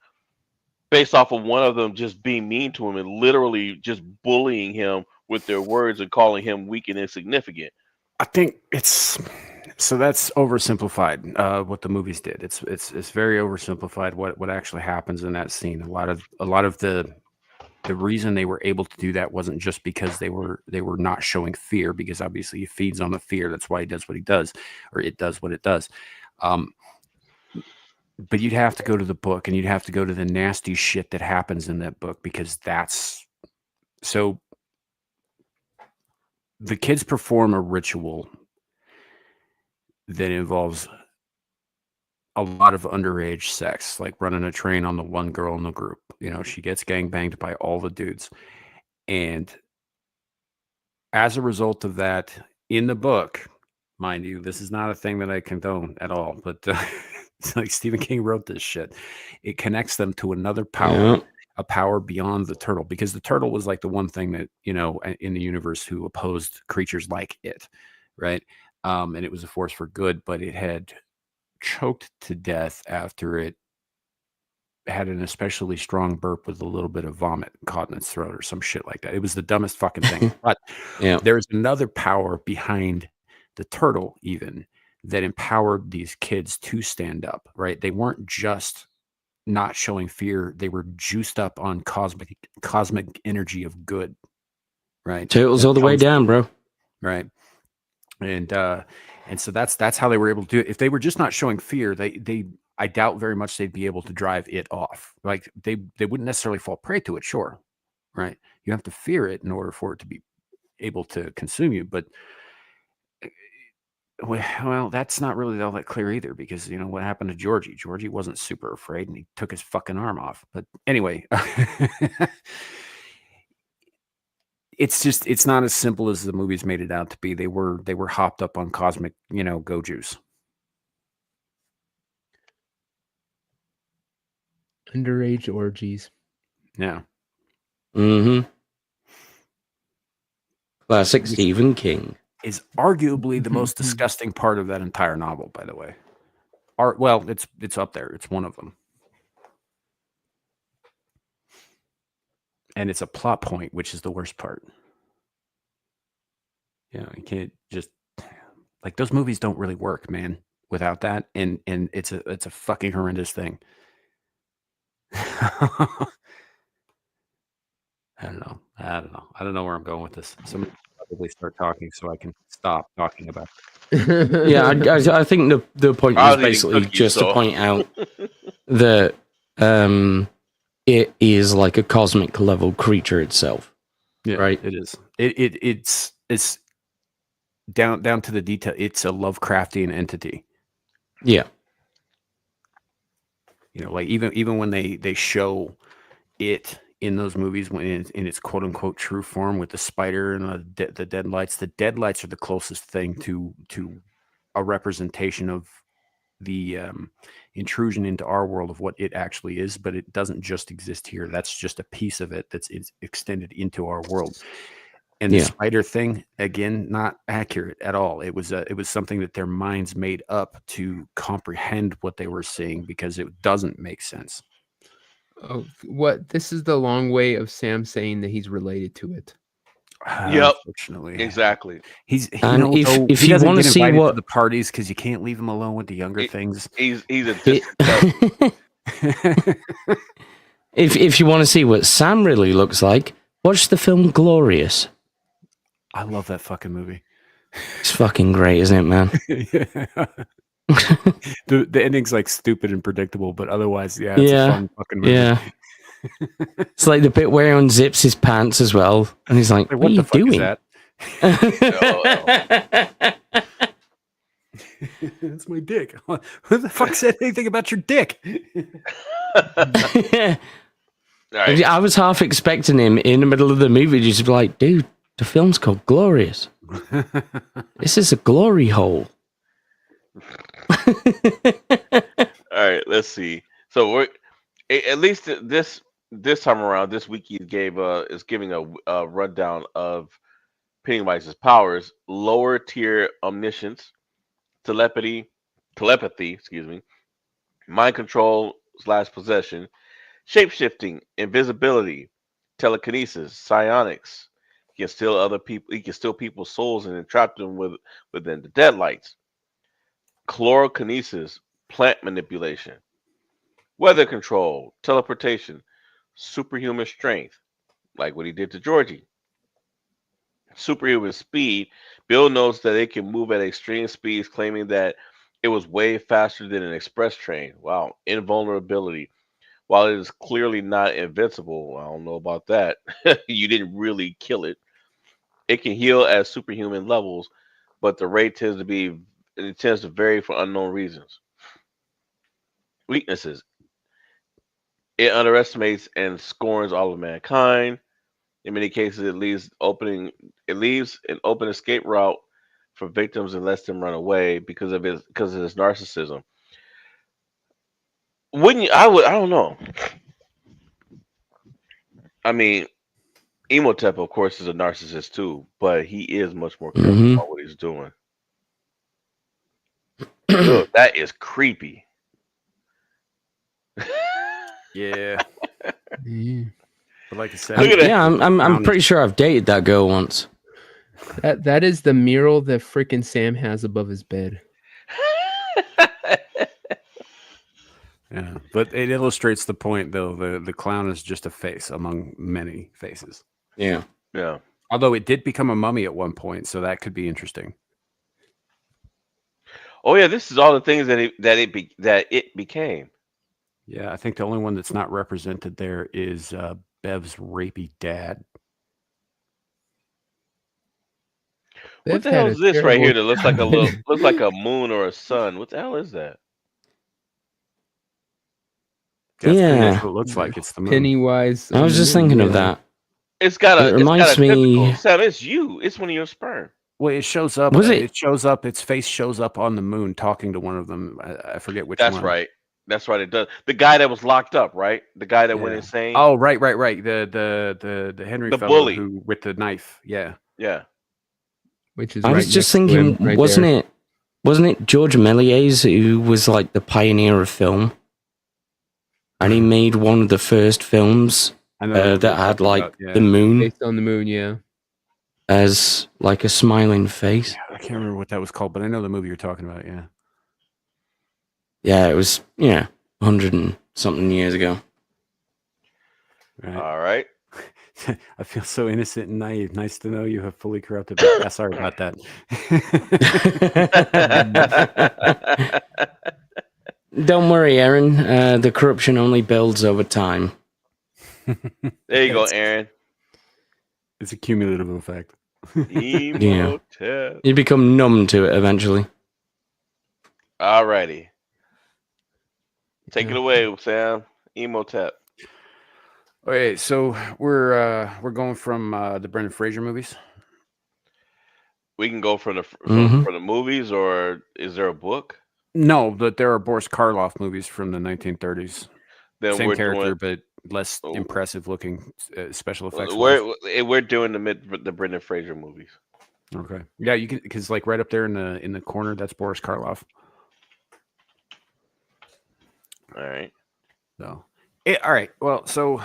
based off of one of them just being mean to him and literally just bullying him with their words and calling him weak and insignificant. I think it's so that's oversimplified. What the movies did, it's very oversimplified. What actually happens in that scene. A lot of the reason they were able to do that wasn't just because they were not showing fear, because obviously he feeds on the fear. That's why he does what he does, or it does what it does. But you'd have to go to the book, and you'd have to go to the nasty shit that happens in that book, because that's so. The kids perform a ritual that involves a lot of underage sex, like running a train on the one girl in the group. She gets gangbanged by all the dudes. And as a result of that, in the book, mind you, this is not a thing that I condone at all, but it's like Stephen King wrote this shit. It connects them to another power. Yeah. A power beyond the turtle, because the turtle was like the one thing that, in the universe who opposed creatures like it, right? And it was a force for good, but it had choked to death after it had an especially strong burp with a little bit of vomit caught in its throat or some shit like that. It was the dumbest fucking thing. But Yeah. there's another power behind the turtle even that empowered these kids to stand up, right? They weren't just not showing fear, they were juiced up on cosmic energy of good, right? Turtles That all the way comes down, through, bro. right? And so that's how they were able to do it. If they were just not showing fear, they I doubt very much they'd be able to drive it off. Like they wouldn't necessarily fall prey to it, sure, right? You have to fear it in order for it to be able to consume you. But well, that's not really all that clear either, because what happened to Georgie. Georgie wasn't super afraid, and he took his fucking arm off. But anyway, it's not as simple as the movies made it out to be. They were hopped up on cosmic, go juice. Underage orgies. Yeah. Mm-hmm. Classic Stephen King. Is arguably the most disgusting part of that entire novel, by the way. Well, it's up there. It's one of them. And it's a plot point, which is the worst part. You can't just like, those movies don't really work, man, without that. And it's a fucking horrendous thing. I don't know. I don't know where I'm going with this. Somebody probably start talking so I can stop talking about it. Yeah, I think the point I was was eating basically cookies, just to so. point out that it is like a cosmic level creature itself. Yeah, right? It is. It's down to the detail. It's a Lovecraftian entity. Yeah. Like even when they show it in those movies, when in its quote unquote true form with the spider and the deadlights, the deadlights are the closest thing to a representation of the intrusion into our world of what it actually is. But it doesn't just exist here. That's just a piece of it that's extended into our world. And the spider thing, again, not accurate at all. It was something that their minds made up to comprehend what they were seeing, because it doesn't make sense. Oh, what? This is the long way of Sam saying that he's related to it. Yep. Unfortunately, Exactly. He's And if he you doesn't want to get see invited what to the parties because you can't leave him alone with the younger things. He's a distant if you want to see what Sam really looks like, watch the film Glorious. I love that fucking movie. It's fucking great, isn't it, man? The ending's like stupid and predictable, but otherwise, it's a fun fucking movie. Yeah. It's like the bit where he unzips his pants as well, and he's like, "What are you the fuck is doing?" that? That's my dick. Who the fuck said anything about your dick? Right. I was half expecting him in the middle of the movie just to be like, dude, the film's called Glorious. This is a glory hole. All right, let's see. So we're at least this time around. This wiki is giving a rundown of Pennywise's powers: lower tier omniscience, telepathy, excuse me, mind control / possession, shape-shifting, invisibility, telekinesis, psionics. He can steal other people. He can steal people's souls and entrap them within the deadlights. Chlorokinesis, plant manipulation, weather control, teleportation, superhuman strength, like what he did to Georgie. Superhuman speed. Bill notes that it can move at extreme speeds, claiming that it was way faster than an express train. Wow. Invulnerability. While it is clearly not invincible, I don't know about that. You didn't really kill it. It can heal at superhuman levels, but the rate tends to vary for unknown reasons. Weaknesses. It underestimates and scorns all of mankind. In many cases, it leaves an open escape route for victims and lets them run away because of his narcissism. Wouldn't you? I don't know. I mean, Emotep, of course, is a narcissist too, but he is much more careful about what he's doing. Ugh, that is creepy. Yeah. But like I said, Look at that. Yeah, I'm pretty sure I've dated that girl once. That is the mural that frickin' Sam has above his bed. Yeah, but it illustrates the point, though. The clown is just a face among many faces. Yeah. Yeah. Although it did become a mummy at one point, so that could be interesting. Oh yeah, this is all the things that it became. Yeah, I think the only one that's not represented there is Bev's rapey dad. What the hell is this right here that looks like looks like a moon or a sun? What the hell is that? That's pretty much Yeah. what it looks like. It's the moon. Pennywise. I was just thinking of that. It's got a. It reminds me. Tentacle. Sam, it's you. It's one of your sperm. Well, it shows up. Was it? It shows up. Its face shows up on the moon, talking to one of them. I forget which one. That's right. That's right. It does. The guy that was locked up, right? The guy that went insane. Oh, right. The Henry fellow bully who with the knife. Yeah. Yeah. Which is. I was just thinking, wasn't it George Méliès who was like the pioneer of film? And he made one of the first films that had like the moon. Based on the moon, yeah. As like a smiling face. I can't remember what that was called, but I know the movie you're talking about, yeah. Yeah, it was, 100 and something years ago. Right. All right. I feel so innocent and naive. Nice to know you have fully corrupted. Sorry about that. Don't worry, Aaron. The corruption only builds over time. There you go, Aaron. It's a cumulative effect. Yeah. You become numb to it eventually. All righty. Take it away, Sam. Emotep. Okay, so we're going from the Brendan Fraser movies. We can go from the movies, or is there a book? No, but there are Boris Karloff movies from the 1930s. Then same character, but less impressive looking special effects. We're doing the Brendan Fraser movies. Okay, yeah, you can, because like right up there in the corner, that's Boris Karloff. All right. So, all right. Well, so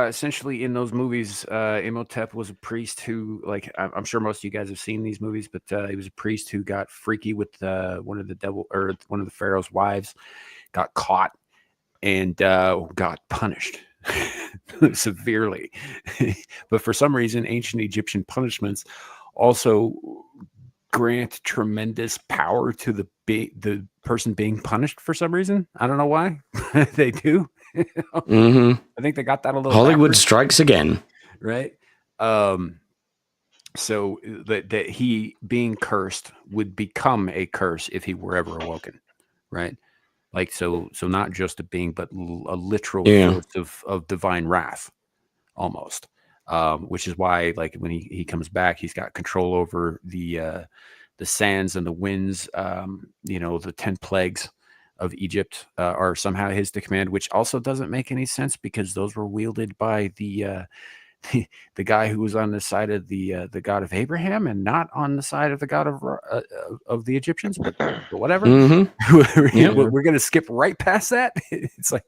essentially in those movies, Imhotep was a priest who, like, I'm sure most of you guys have seen these movies, but he was a priest who got freaky with one of the pharaoh's wives, got caught, and got punished severely. But for some reason, ancient Egyptian punishments also grant tremendous power to the person being punished for some reason. I don't know why. They do. I think they got that a little Hollywood backwards. strikes again. Right. So that he being cursed would become a curse if he were ever awoken, right? Like so not just a being, but a literal force of divine wrath, almost. Which is why, like when he comes back, he's got control over the sands and the winds. The 10 plagues of Egypt are somehow his to command, which also doesn't make any sense because those were wielded by the guy who was on the side of the God of Abraham and not on the side of the God of the Egyptians. But whatever. We're gonna skip right past that. It's like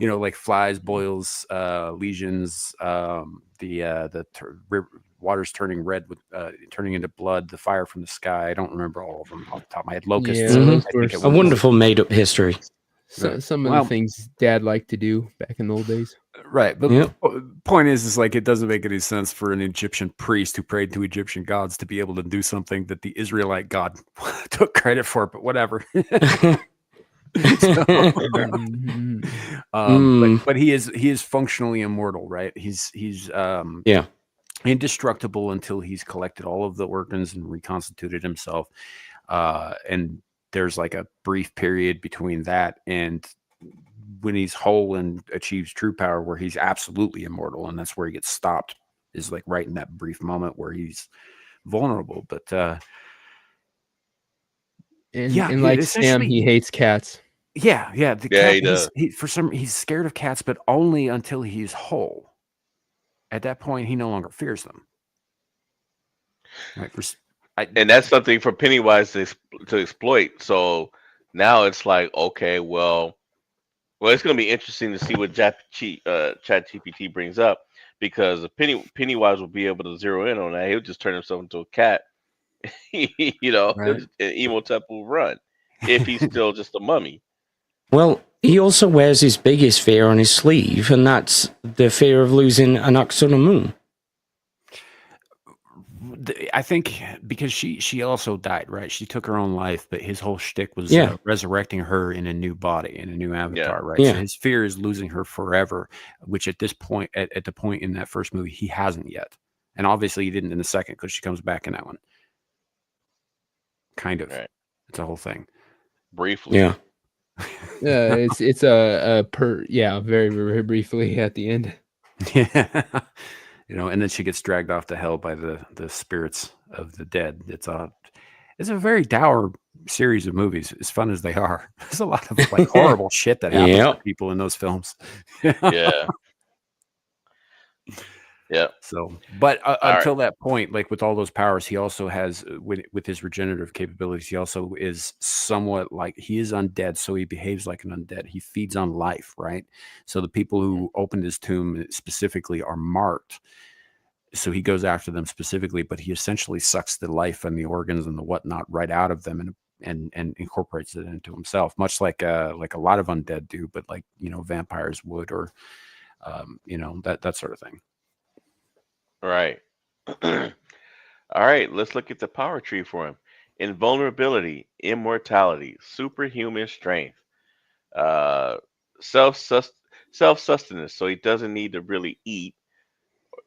like flies, boils, lesions, water's turning red with turning into blood, the fire from the sky. I don't remember all of them off the top of my head. Locusts. A wonderful made up history. Some of the things Dad liked to do back in the old days. Right. But the point is like it doesn't make any sense for an Egyptian priest who prayed to Egyptian gods to be able to do something that the Israelite God took credit for, but whatever. But he is functionally immortal, right? He's indestructible until he's collected all of the organs and reconstituted himself. And there's like a brief period between that and when he's whole and achieves true power where he's absolutely immortal, and that's where he gets stopped, is like right in that brief moment where he's vulnerable. But like Sam, he hates cats. Yeah, he does. He's scared of cats, but only until he's whole. At that point, he no longer fears them. Right, and that's something for Pennywise to exploit. So now it's like, okay, well, it's going to be interesting to see what ChatGPT brings up, because Pennywise will be able to zero in on that. He'll just turn himself into a cat. Right. And Imhotep will run if he's still just a mummy. Well, he also wears his biggest fear on his sleeve, and that's the fear of losing an ox on a moon. I think because she also died, right? She took her own life, but his whole shtick was resurrecting her in a new body, in a new avatar, right? Yeah. So his fear is losing her forever, which at this point, at the point in that first movie, he hasn't yet. And obviously he didn't in the second because she comes back in that one. Kind of. Right. It's a whole thing. Briefly. Yeah. It's very, very briefly at the end. Yeah. And then she gets dragged off to hell by the spirits of the dead. It's a very dour series of movies, as fun as they are. There's a lot of like horrible shit that happens to people in those films. Yeah. So, but until that point, like with all those powers, he also has with his regenerative capabilities, he also is somewhat like he is undead, so he behaves like an undead. He feeds on life, right? So the people who opened his tomb specifically are marked. So he goes after them specifically, but he essentially sucks the life and the organs and the whatnot right out of them and incorporates it into himself, much like a lot of undead do, but like vampires would, or that sort of thing. Right. All right, let's look at the power tree for him. Invulnerability, immortality, superhuman strength, self-sustenance, so he doesn't need to really eat,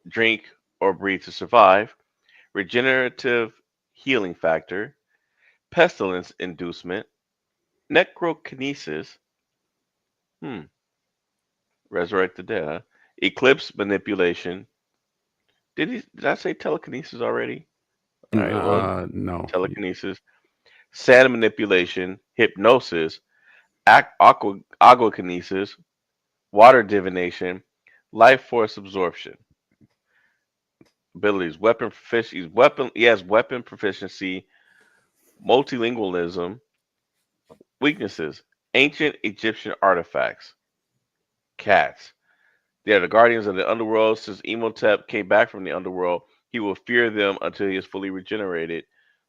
drink, or breathe to survive. Regenerative healing factor, pestilence inducement, necrokinesis, resurrect the dead, huh? Eclipse manipulation. Did I say telekinesis already? All right, well, no. Telekinesis, sand manipulation, hypnosis, aquakinesis, water divination, life force absorption. Abilities: weapon proficiency. He has weapon proficiency, multilingualism. Weaknesses: ancient Egyptian artifacts. Cats. They are the guardians of the underworld. Since Imhotep came back from the underworld, he will fear them until he is fully regenerated.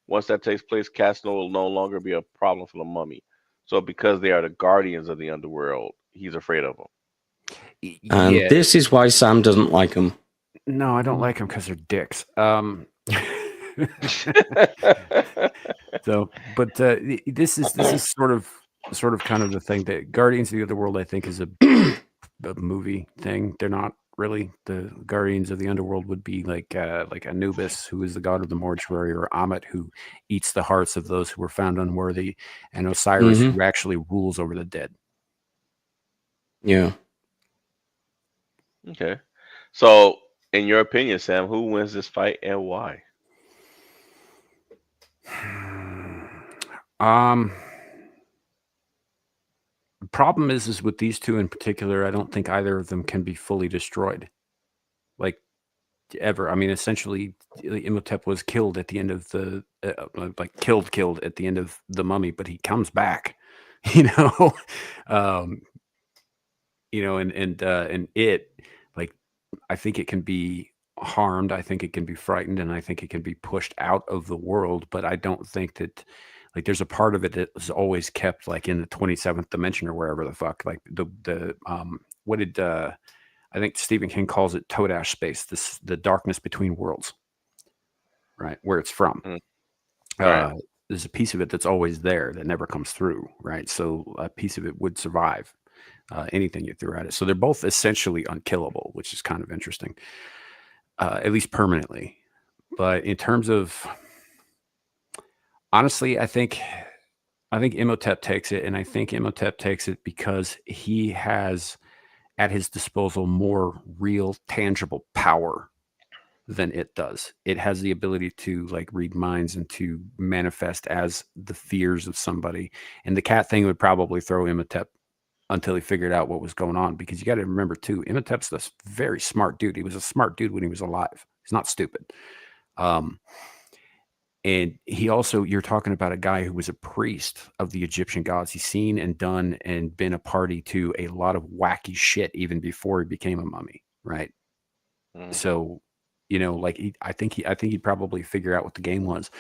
Once that takes place, cats will no longer be a problem for the mummy. So because they are the guardians of the underworld, he's afraid of them. And this is why Sam doesn't like them. No, I don't like them because they're dicks. This is sort of kind of the thing that Guardians of the Underworld, I think, is a movie thing. They're not really. The guardians of the underworld would be like Anubis, who is the god of the mortuary, or Ammit, who eats the hearts of those who were found unworthy, and Osiris, Mhm. who actually rules over the dead. Yeah. Okay. So, in your opinion, Sam, who wins this fight and why? The problem is with these two in particular, I don't think either of them can be fully destroyed, like ever. I mean, essentially, Imhotep was killed at the end of the killed at the end of the Mummy, but he comes back, you know, um, and it, like, I think it can be harmed. I think it can be frightened, and I think it can be pushed out of the world. But I don't think that, like, there's a part of it that is always kept, like, in the 27th dimension or wherever the fuck. Like what did I think Stephen King calls it Todash space, the darkness between worlds, right? Where it's from. Right. There's a piece of it that's always there that never comes through, right? So a piece of it would survive anything you threw at it. So they're both essentially unkillable, which is kind of interesting, at least permanently. But in terms of, honestly, I think Imhotep takes it, and I think Imhotep takes it because he has at his disposal more real, tangible power than it does. It has the ability to, like, read minds and to manifest as the fears of somebody. And the cat thing would probably throw Imhotep until he figured out what was going on, because you got to remember too, Imhotep's this very smart dude. He was a smart dude when he was alive. He's not stupid. And he also, you're talking about a guy who was a priest of the Egyptian gods. He's seen and done and been a party to a lot of wacky shit even before he became a mummy, right? So, like, I think he'd probably figure out what the game was.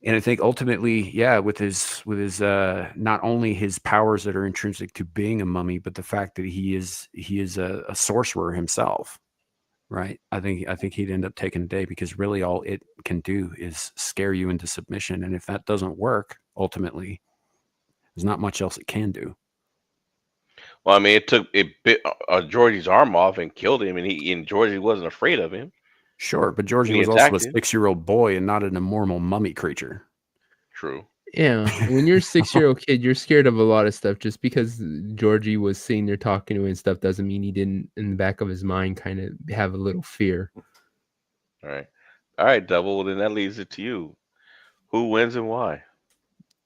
And I think ultimately, yeah, with his not only his powers that are intrinsic to being a mummy, but the fact that he is a sorcerer himself, right? I think he'd end up taking a day, because really all it can do is scare you into submission. And if that doesn't work, ultimately, there's not much else it can do. Well, I mean, it bit Georgie's arm off and killed him, and Georgie wasn't afraid of him. Sure, but Georgie He was also a attacked him. 6-year-old boy and not an immortal mummy creature. True. Yeah, when you're a 6-year-old kid, you're scared of a lot of stuff. Just because Georgie was sitting there talking to him and stuff doesn't mean he didn't, in the back of his mind, kind of have a little fear. All right, Double. Well, then that leaves it to you. Who wins and why?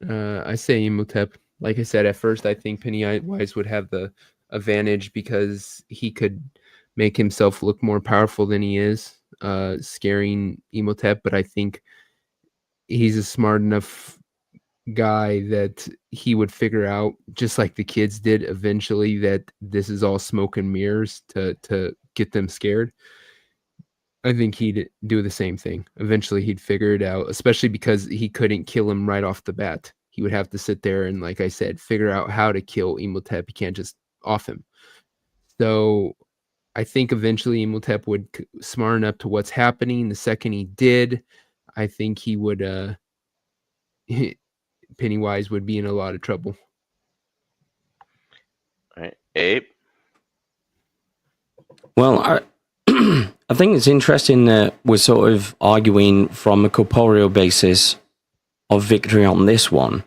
I say Imhotep. Like I said, at first, I think Pennywise would have the advantage because he could make himself look more powerful than he is, scaring Imhotep. But I think he's a smart enough guy that he would figure out, just like the kids did eventually, that this is all smoke and mirrors to get them scared. I think he'd do the same thing. Eventually he'd figure it out, especially because he couldn't kill him right off the bat. He would have to sit there and, like I said, figure out how to kill Imhotep. He can't just off him. So I think eventually Imhotep would smarten up to what's happening. The second he did, I think he would Pennywise would be in a lot of trouble. All right, Abe. Well, I think it's interesting that we're sort of arguing from a corporeal basis of victory on this one,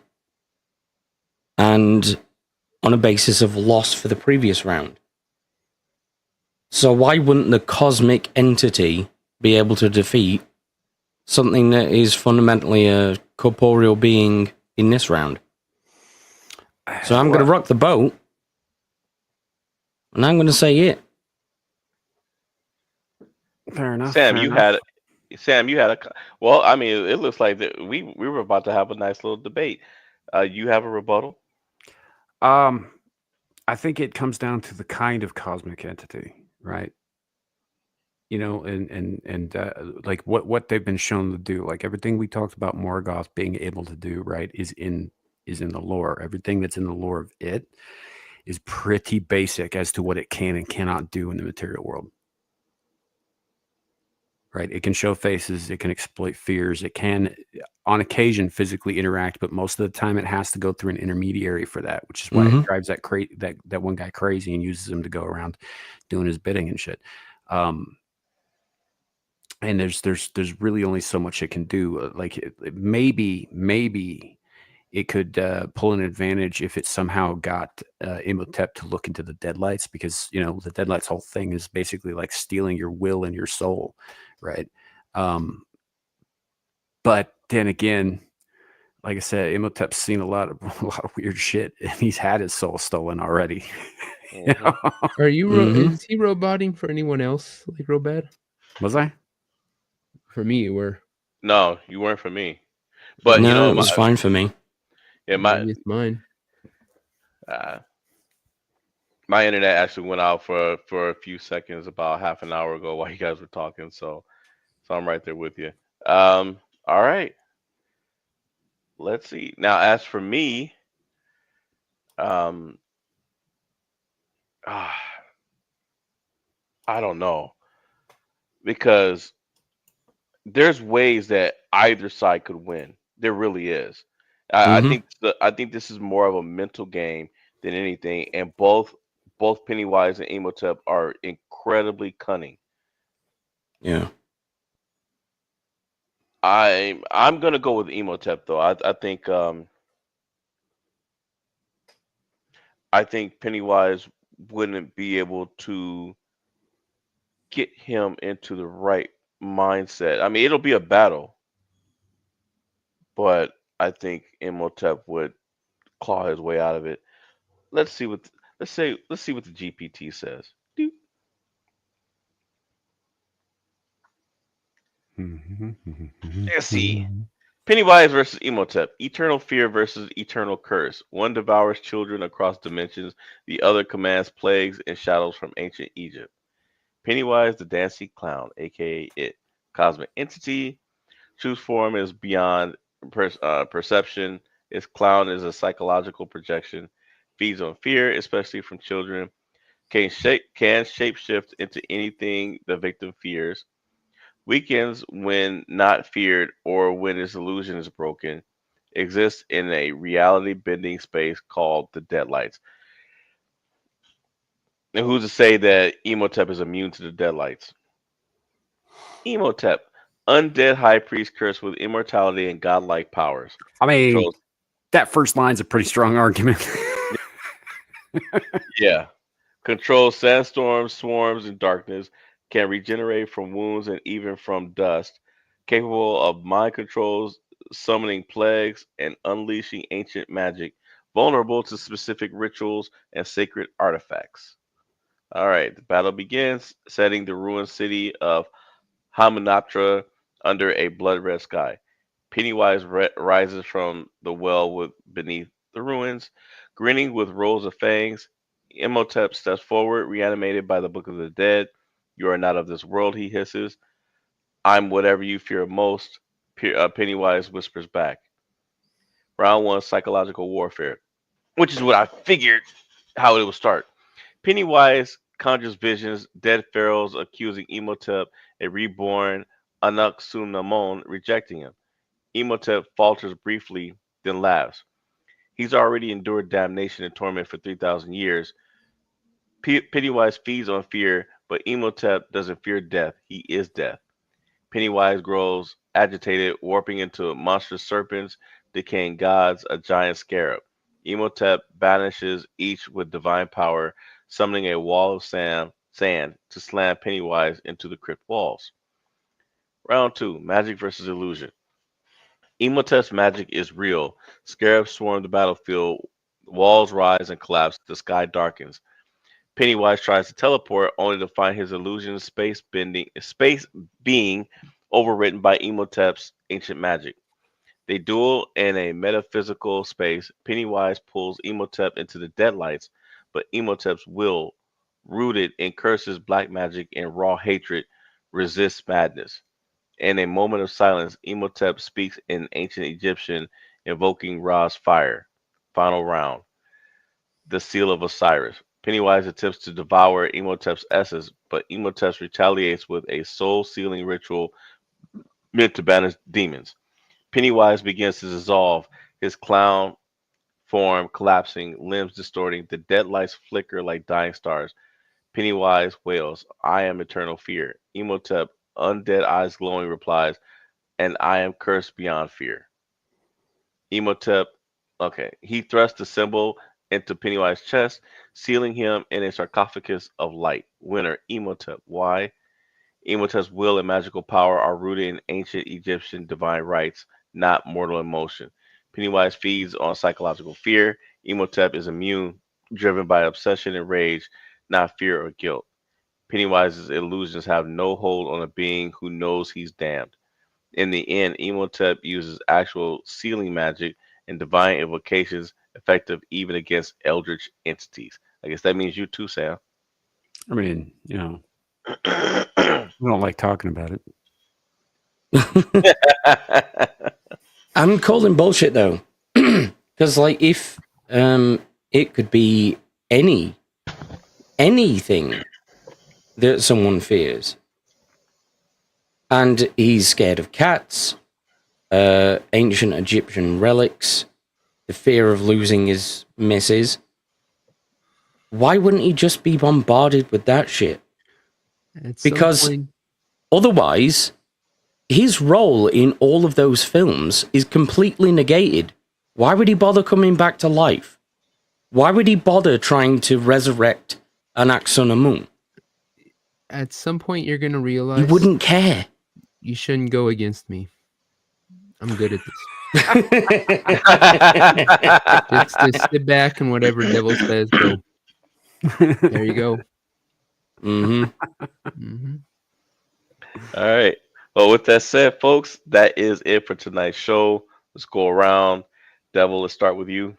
and on a basis of loss for the previous round. So why wouldn't the cosmic entity be able to defeat something that is fundamentally a corporeal being in this round? So I'm going to rock the boat, and I'm going to say it. Fair enough. Sam, you had a. Well, I mean, it looks like that we were about to have a nice little debate. You have a rebuttal? I think it comes down to the kind of cosmic entity, right? And like what they've been shown to do, like everything we talked about Morgoth being able to do, right, is in the lore. Everything that's in the lore of it is pretty basic as to what it can and cannot do in the material world. right? It can show faces, it can exploit fears, it can, on occasion, physically interact, but most of the time it has to go through an intermediary for that, which is why it drives that one guy crazy and uses him to go around doing his bidding and shit. And there's really only so much it can do. Maybe it could pull an advantage if it somehow got Imhotep to look into the deadlights, because the deadlights whole thing is basically like stealing your will and your soul, right? But then again, like I said, Imhotep's seen a lot of weird shit, and he's had his soul stolen already. Are you? Is he roboting for anyone else like Robad? Was I? For me, you were. No, you weren't for me. But no, it was fine for me. Yeah, Maybe it's mine. My internet actually went out for a few seconds about half an hour ago while you guys were talking, so I'm right there with you. All right. Let's see. Now, as for me, I don't know, because there's ways that either side could win. There really is. I think this is more of a mental game than anything, and both Pennywise and Imhotep are incredibly cunning. Yeah. I'm gonna go with Imhotep though. I think Pennywise wouldn't be able to get him into the right mindset. I mean, it'll be a battle, but I think Imhotep would claw his way out of it. Let's see what the GPT says. Doop. Let's see. Pennywise versus Imhotep. Eternal fear versus eternal curse. One devours children across dimensions. The other commands plagues and shadows from ancient Egypt. Pennywise, the dancing clown, aka It. Cosmic entity. Truth form is beyond perception. Its clown is a psychological projection. Feeds on fear, especially from children. Can shapeshift into anything the victim fears. Weakens when not feared or when its illusion is broken. Exists in a reality bending space called the Deadlights. And who's to say that Imhotep is immune to the Deadlights? Imhotep, undead high priest cursed with immortality and godlike powers. I mean, that first line's a pretty strong argument. Yeah. Controls sandstorms, swarms, and darkness. Can regenerate from wounds and even from dust. Capable of mind controls, summoning plagues, and unleashing ancient magic. Vulnerable to specific rituals and sacred artifacts. All right, the battle begins, setting the ruined city of Hamunaptra under a blood red sky. Pennywise rises from the well beneath the ruins, grinning with rows of fangs. Imhotep steps forward, reanimated by the Book of the Dead. You are not of this world, he hisses. I'm whatever you fear most, Pennywise whispers back. Round one, psychological warfare, which is what I figured how it would start. Pennywise conjures visions, dead pharaohs accusing Imhotep, a reborn Anck-su-namun rejecting him. Imhotep falters briefly, then laughs. He's already endured damnation and torment for 3,000 years. Pennywise feeds on fear, but Imhotep doesn't fear death. He is death. Pennywise grows agitated, warping into monstrous serpents, decaying gods, a giant scarab. Imhotep banishes each with divine power, summoning a wall of sand to slam Pennywise into the crypt walls. Round two, magic versus illusion. Imhotep's magic is real. Scarabs swarm the battlefield, walls rise and collapse, the sky darkens. Pennywise tries to teleport, only to find his illusion space being overwritten by Imhotep's ancient magic. They duel in a metaphysical space. Pennywise pulls Imhotep into the deadlights, but Imhotep's will, rooted in curses, black magic, and raw hatred, resists madness. In a moment of silence, Imhotep speaks in ancient Egyptian, invoking Ra's fire. Final round. The Seal of Osiris. Pennywise attempts to devour Emotep's essence, but Emotep retaliates with a soul-sealing ritual meant to banish demons. Pennywise begins to dissolve, his clown form collapsing, limbs distorting, the dead lights flicker like dying stars. Pennywise wails, I am eternal fear. Emotep, undead eyes glowing, replies, and I am cursed beyond fear. Emotep, okay, he thrusts the symbol into Pennywise's chest, sealing him in a sarcophagus of light. Winner, Emotep. Why? Emotep's will and magical power are rooted in ancient Egyptian divine rights, not mortal emotion. Pennywise feeds on psychological fear. Emotep is immune, driven by obsession and rage, not fear or guilt. Pennywise's illusions have no hold on a being who knows he's damned. In the end, Emotep uses actual sealing magic and divine invocations effective even against eldritch entities. I guess that means you too, Sam. I mean, you know, we don't like talking about it. I'm calling bullshit though, because like if it could be anything that someone fears, and he's scared of cats, ancient Egyptian relics, the fear of losing his missus. Why wouldn't he just be bombarded with that shit? Because otherwise, his role in all of those films is completely negated. Why would he bother coming back to life? Why would he bother trying to resurrect Anaxunamun? At some point, you're going to realize You wouldn't care. You shouldn't go against me. I'm good at this. just sit back and whatever devil says, go. There you go. All right. Well, with that said, folks, that is it for tonight's show. Let's go around. Devil, let's start with you.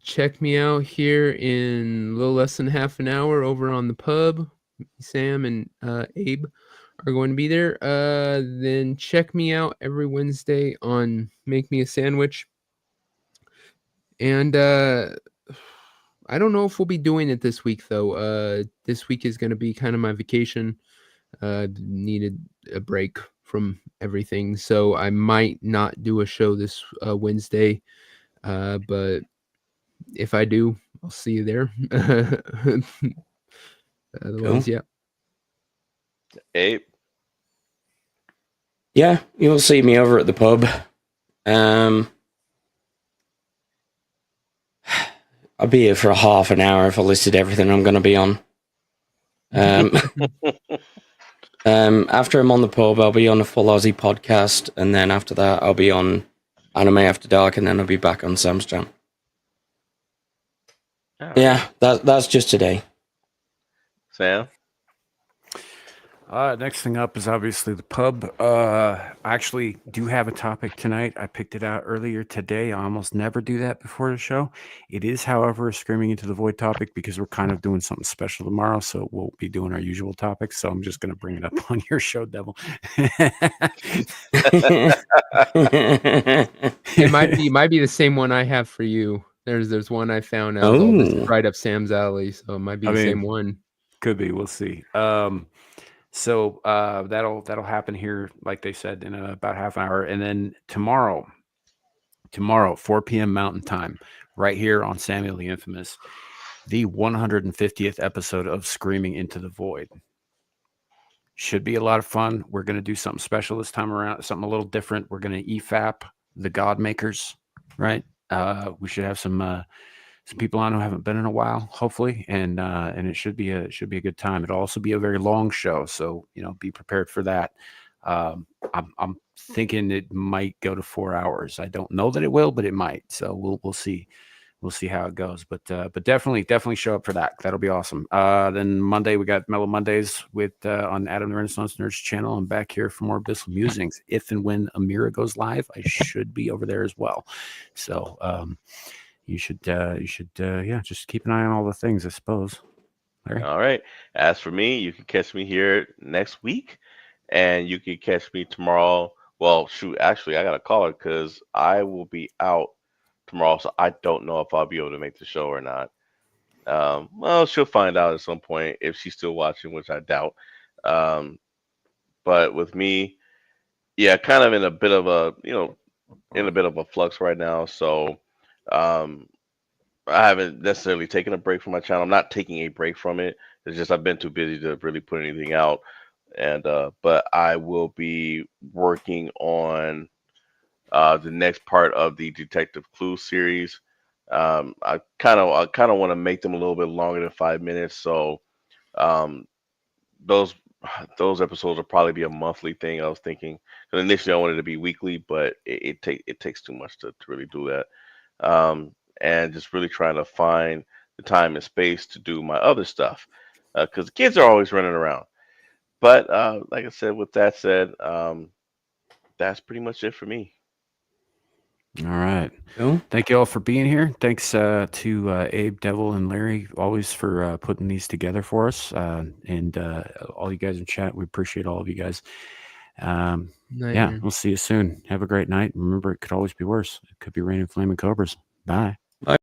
Check me out here in a little less than half an hour over on the pub. Sam and Abe are going to be there. Then check me out every Wednesday on Make Me a Sandwich. And I don't know if we'll be doing it this week, though. This week is going to be kind of my vacation. Needed a break from everything, so I might not do a show this Wednesday. But if I do, I'll see you there. Otherwise, yeah. Abe? Yeah, you'll see me over at the pub. I'll be here for a half an hour if I listed everything I'm going to be on. After I'm on the pub, I'll be on a Full Aussie podcast, and then after that, I'll be on Anime After Dark, and then I'll be back on Sam's Jam. Right. Yeah, that's just today. Sam? Next thing up is obviously the pub. I actually do have a topic tonight. I picked it out earlier today. I almost never do that before the show. It is, however, a Screaming Into the Void topic because we're kind of doing something special tomorrow, so we'll be doing our usual topics. So I'm just going to bring it up on your show, Devil. It might be the same one I have for you. There's one I found out right up Sam's alley, so it might be the same one. Could be. We'll see. So that'll happen here, like they said, in about half an hour. And then tomorrow, 4 p.m. Mountain Time, right here on Samuel the Infamous, the 150th episode of Screaming Into the Void. Should be a lot of fun. We're going to do something special this time around, something a little different. We're going to EFAP the God Makers, right? We should have some people on who haven't been in a while, hopefully, and it should be a good time. It'll also be a very long show, so be prepared for that. I'm thinking it might go to 4 hours. I don't know that it will, but it might. So we'll see. We'll see how it goes. But definitely show up for that. That'll be awesome. Then Monday we got Mellow Mondays with on Adam the Renaissance Nerds channel. I'm back here for more Abyssal Musings. If and when Amira goes live, I should be over there as well. So you should just keep an eye on all the things, I suppose. All right. As for me, you can catch me here next week, and you can catch me tomorrow. Well, shoot, actually, I got to call it because I will be out tomorrow, so I don't know if I'll be able to make the show or not. Well, she'll find out at some point if she's still watching, which I doubt. Um, but with me, yeah, kind of in a bit of a, in a bit of a flux right now. So, um, I haven't necessarily taken a break from my channel. I'm not taking a break from it. It's just I've been too busy to really put anything out. And but I will be working on the next part of the Detective Clue series. I kind of want to make them a little bit longer than 5 minutes. So um, those those episodes will probably be a monthly thing. I was thinking, 'cause initially I wanted it to be weekly, but it takes too much to really do that. And just really trying to find the time and space to do my other stuff because the kids are always running around. But like I said, with that said, that's pretty much it for me. All right. Cool. Thank you all for being here. Thanks to Abe, Devil, and Larry always for putting these together for us. And all you guys in chat, we appreciate all of you guys. Night, Yeah, man. we'll see you soon. Have a great night. Remember, it could always be worse. It could be raining flaming cobras. Bye. Bye.